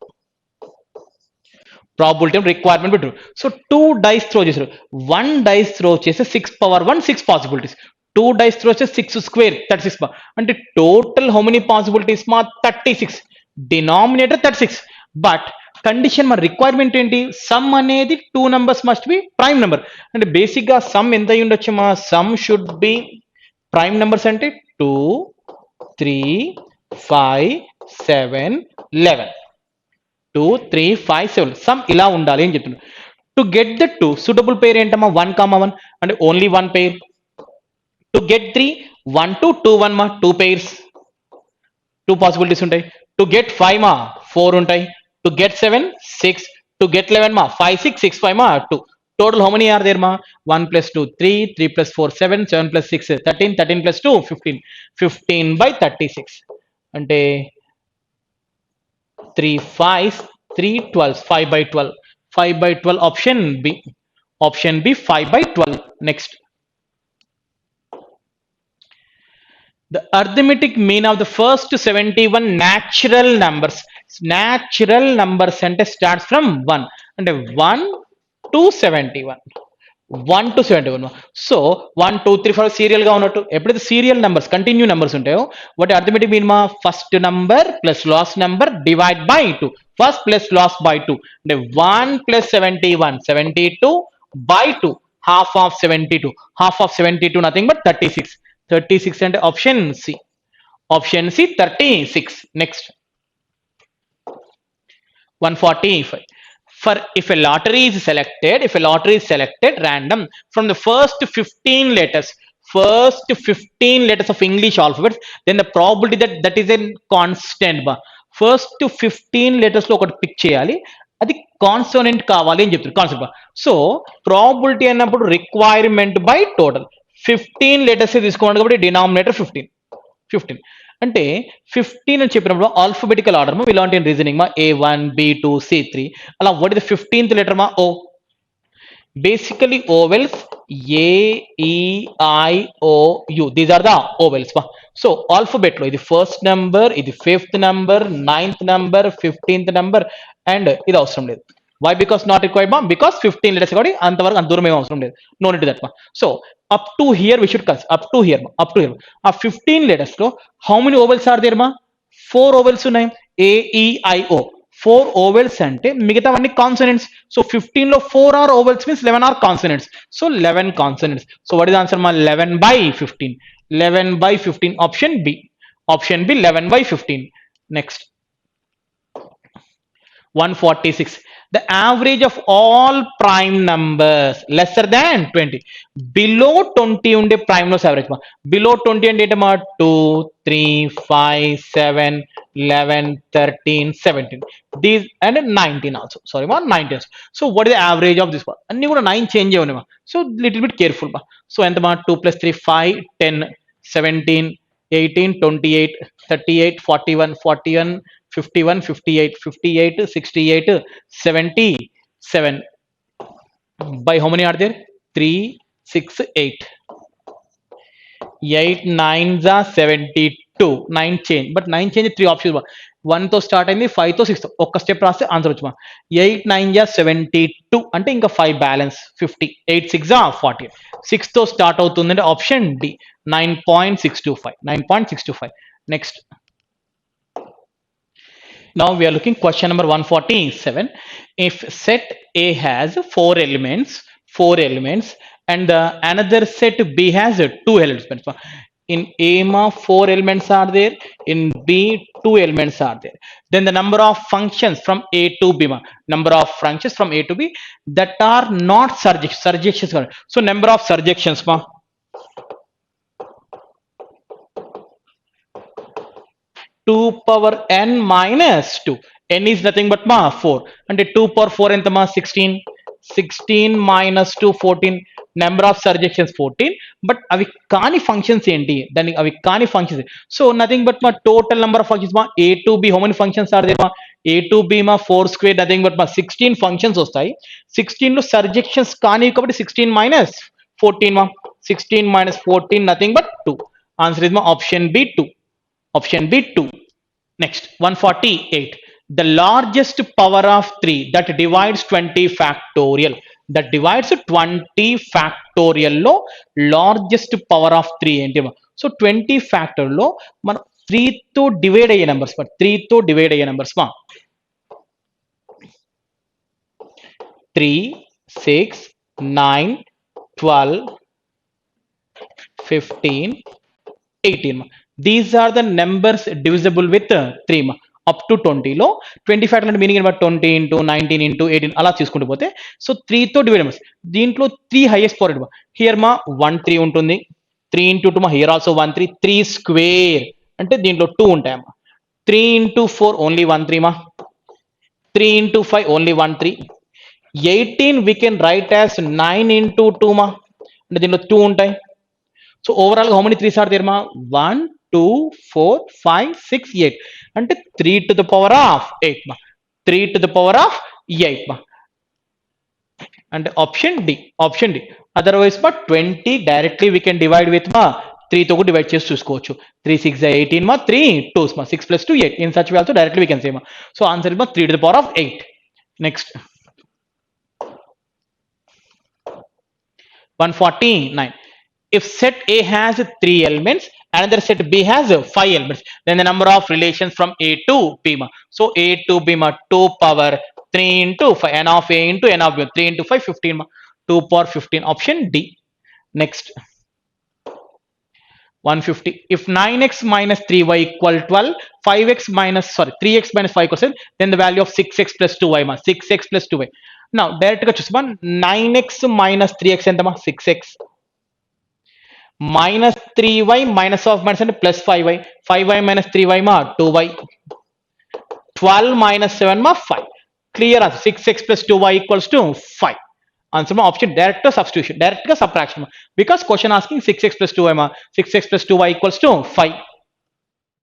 Probability requirement by total. So 2 dice throw చేశారు, 1 dice throw చేస్తే 6 power 1 6 possibilities, 2 dice throw చేస్తే 6 square 36 అంటే total how many possibilities మా 36, denominator 36. But condition మన రిక్వైర్మెంట్ ఏంటి, సమ్ అనేది 2 numbers must be prime number. అంటే basic గా సమ్ ఎంత అయి ఉండొచ్చు మా, some should be prime numbers అంటే 2 3 5 7 11, 2 3 5 7 సమ్ ఇలా ఉండాలి అని చెప్తున్నాను. టు గెట్ ద 2 సూటబుల్ పేర్ ఏంటమ్మా 1, 1 అంటే ఓన్లీ 1 పేర్. టు గెట్ 3 1 2 2 1 మా 2 pairs, 2 పాసిబిలిటీస్ ఉంటాయి. టు గెట్ 5 మా 4 ఉంటాయి. టు గెట్ 7 6, టు గెట్ 11 మా 5 6 6 5 మా 2. Total how many are there మా 1 plus 2 3, 3 plus 4 7, 7 plus 6 13, 13 plus 2 15, 15 by 36 అంటే 3 5 3 12 5 by 12, 5 by 12 option B 5 by 12. Next, the arithmetic mean of the first 71 natural numbers అంటే starts from 1 అంటే 1 to 71, 1 to 71. So 1 2 3 4 serial గా ఉన్నట్టు. ఎప్పుడైతే serial numbers continue numbers ఉంటాయో వాటి arithmetic mean మా first number plus last number divide by 2, first plus last by 2 అంటే 1 plus 71 72 by 2, half of 72, half of 72 nothing but 36, 36 అంటే option C 36. Next 145. For if a lottery is selected random from the first 15 letters of English alphabets, then the probability that is a constant ba. First 15 letters లో ఒకటి pick చేయాలి, అది consonant కావాలి అని చెప్తారు concept. So probability అన్నప్పుడు requirement by total 15 letters తీసుకోండి కాబట్టి డినామినేటర్ 15 అంటే 15 అని చెప్పినప్పుడు ఆల్ఫబెటికల్ ఆర్డర్ మా ఇలాంటి రీజనింగ్ మా A1 B2 C3 అలా what is the 15th letter మా O. Basically vowels AEIOU, these are the vowels మా. సో ఆల్ఫబెట్ లో ఇది ఫస్ట్ నెంబర్, ఇది 5th number, 9th number, 15th number and ఇది అవసరం లేదు. వై బికాస్ నాట్ రిక్వైర్డ్ మా, బికాస్ 15 letters కాబట్టి అంతవరకు అంత దూరం ఏం అవసరం లేదు, నో నీడ్ దట్ మా. So up to here we should consider up to here ఆ 15 letters లో how many ovels are there మా 4 ovels ఉన్నాయి. AEIO 4 ovels అంటే మిగతావన్నీ కాన్సోనెంట్స్. సో 15 లో 4 are ovels means 11 are consonants. So 11 consonants. So what is the answer మా 11 by 15, 11 by 15 option B 11 by 15. Next 146. The average of all prime numbers lesser than 20. Below 20 ఉండే prime numbers average మా. Below 20 అంటే ఏంటమ్మా 2, 3, 5, 7, 11, 13, 17. These and 19 also. Sorry ma, 19 also. So what is the average of this one? అన్ని కూడా 9 change అవ్వని మా. So little bit careful మా. So ఎంత మా 2 plus 3 5, 10, 17, 18, 28, 38, 41, 41, 51, 58, 58, 68, 77. By how many are there? 3, 6, 8. 8 9s are 72. 9 change. But 9 change 3 options. 1 తో start అయింది 5 తో 6 తో ఒక్క స్టెప్ రాస్తే ఆన్సర్ వచ్చి 8 9 జా 72 అంటే ఇంకా 5 బ్యాలెన్స్ 50. 8 6 జా 40. 6 తో స్టార్ట్ అవుతుందంటే option D 9.625. 9.625. Next. Now we are looking question number 147. If set A has four elements, and the another set B has two elements. In A ma 4 elements are there, in B 2 elements are there. Then the number of functions from A to B ma, number of functions from A to B that are not surjections. So number of surjections ma 2 power n minus 2. N is nothing but ma 4. And 2 power 4 ఎంత ma 16. 16 minus 2 14. Number of surjections 14. But అవి కాని functions ఏంటి? దానికి అవి కాని functions. So nothing but మా total number of functions మా A to B how many functions are there ma? A to B ma 4 square nothing but ma 16 functions వస్తాయి. 16 లో surjections కాని కాబట్టి 16 minus 14 ma. 16 minus 14 nothing but 2. Answer is ma option B 2. Option B 2. Next, 148. The largest power of 3 that divides 20 factorial. That divides 20 factorial లో largest power of 3 ఏంటి? So 20 factorial లో మనం 3 తో divide అయ్యే నెంబర్స్ 3 తో divide అయ్యే numbers 3, 6, 9, 12, 15, 18. These are the numbers divisible with 3 up to 20 లో 20 factor అంటే మీనింగ్ ఏంటి 20 into 19 into 18 అలా తీసుకుంటూ పోతే సో 3 తో డివైడ్ నెంబర్స్ దీంట్లో 3 హైయెస్ట్ పవర్ ఏంటి హియర్ మా 1 3 ఉంటుంది 3 into 2 మా హియర్ ఆల్సో 1 3 3 స్క్వేర్ అంటే దీంట్లో 2 ఉంటాయమ్మా 3 into 4 ఓన్లీ 1 3 మా 3 into 5 only 1 3 18 we can write as 9 into 2 మా అంటే దీంట్లో 2 ఉంటాయి so overall how many 3s are there మా 1 2 4 5 6 8 అంటే 3 to the power of 8 ma 3 to the power of 8 ma and option D otherwise ma 20 directly we can divide with ma 3 తో కూడా divide చేసి చూసుకోవచ్చు 3 6 18 ma 3 2s ma 6 plus 2 8 in such way also directly we can say ma so answer is ma 3 to the power of 8. Next, 149. If set A has 3 elements, another set B has 5 elements, then the number of relations from A to B ma. So A to B ma 2 power 3 into 5 n of A into n of B 3 into 5 15 ma 2 power 15 option D. Next, 150. If 9x minus 3y equal 12, 3x minus 5 question, then the value of 6x plus 2y ma 6x plus 2y. Now direct గా చూసి 9x minus 3x ఎంత ma 6x minus 3y minus of minus and plus 5y 5y minus 3y ma 2y 12 minus 7 ma 5. Clear answer 6x plus 2y equals to 5. Answer ma option direct substitution, direct subtraction ma. Because question asking 6x plus 2y ma 6x plus 2y equals to 5.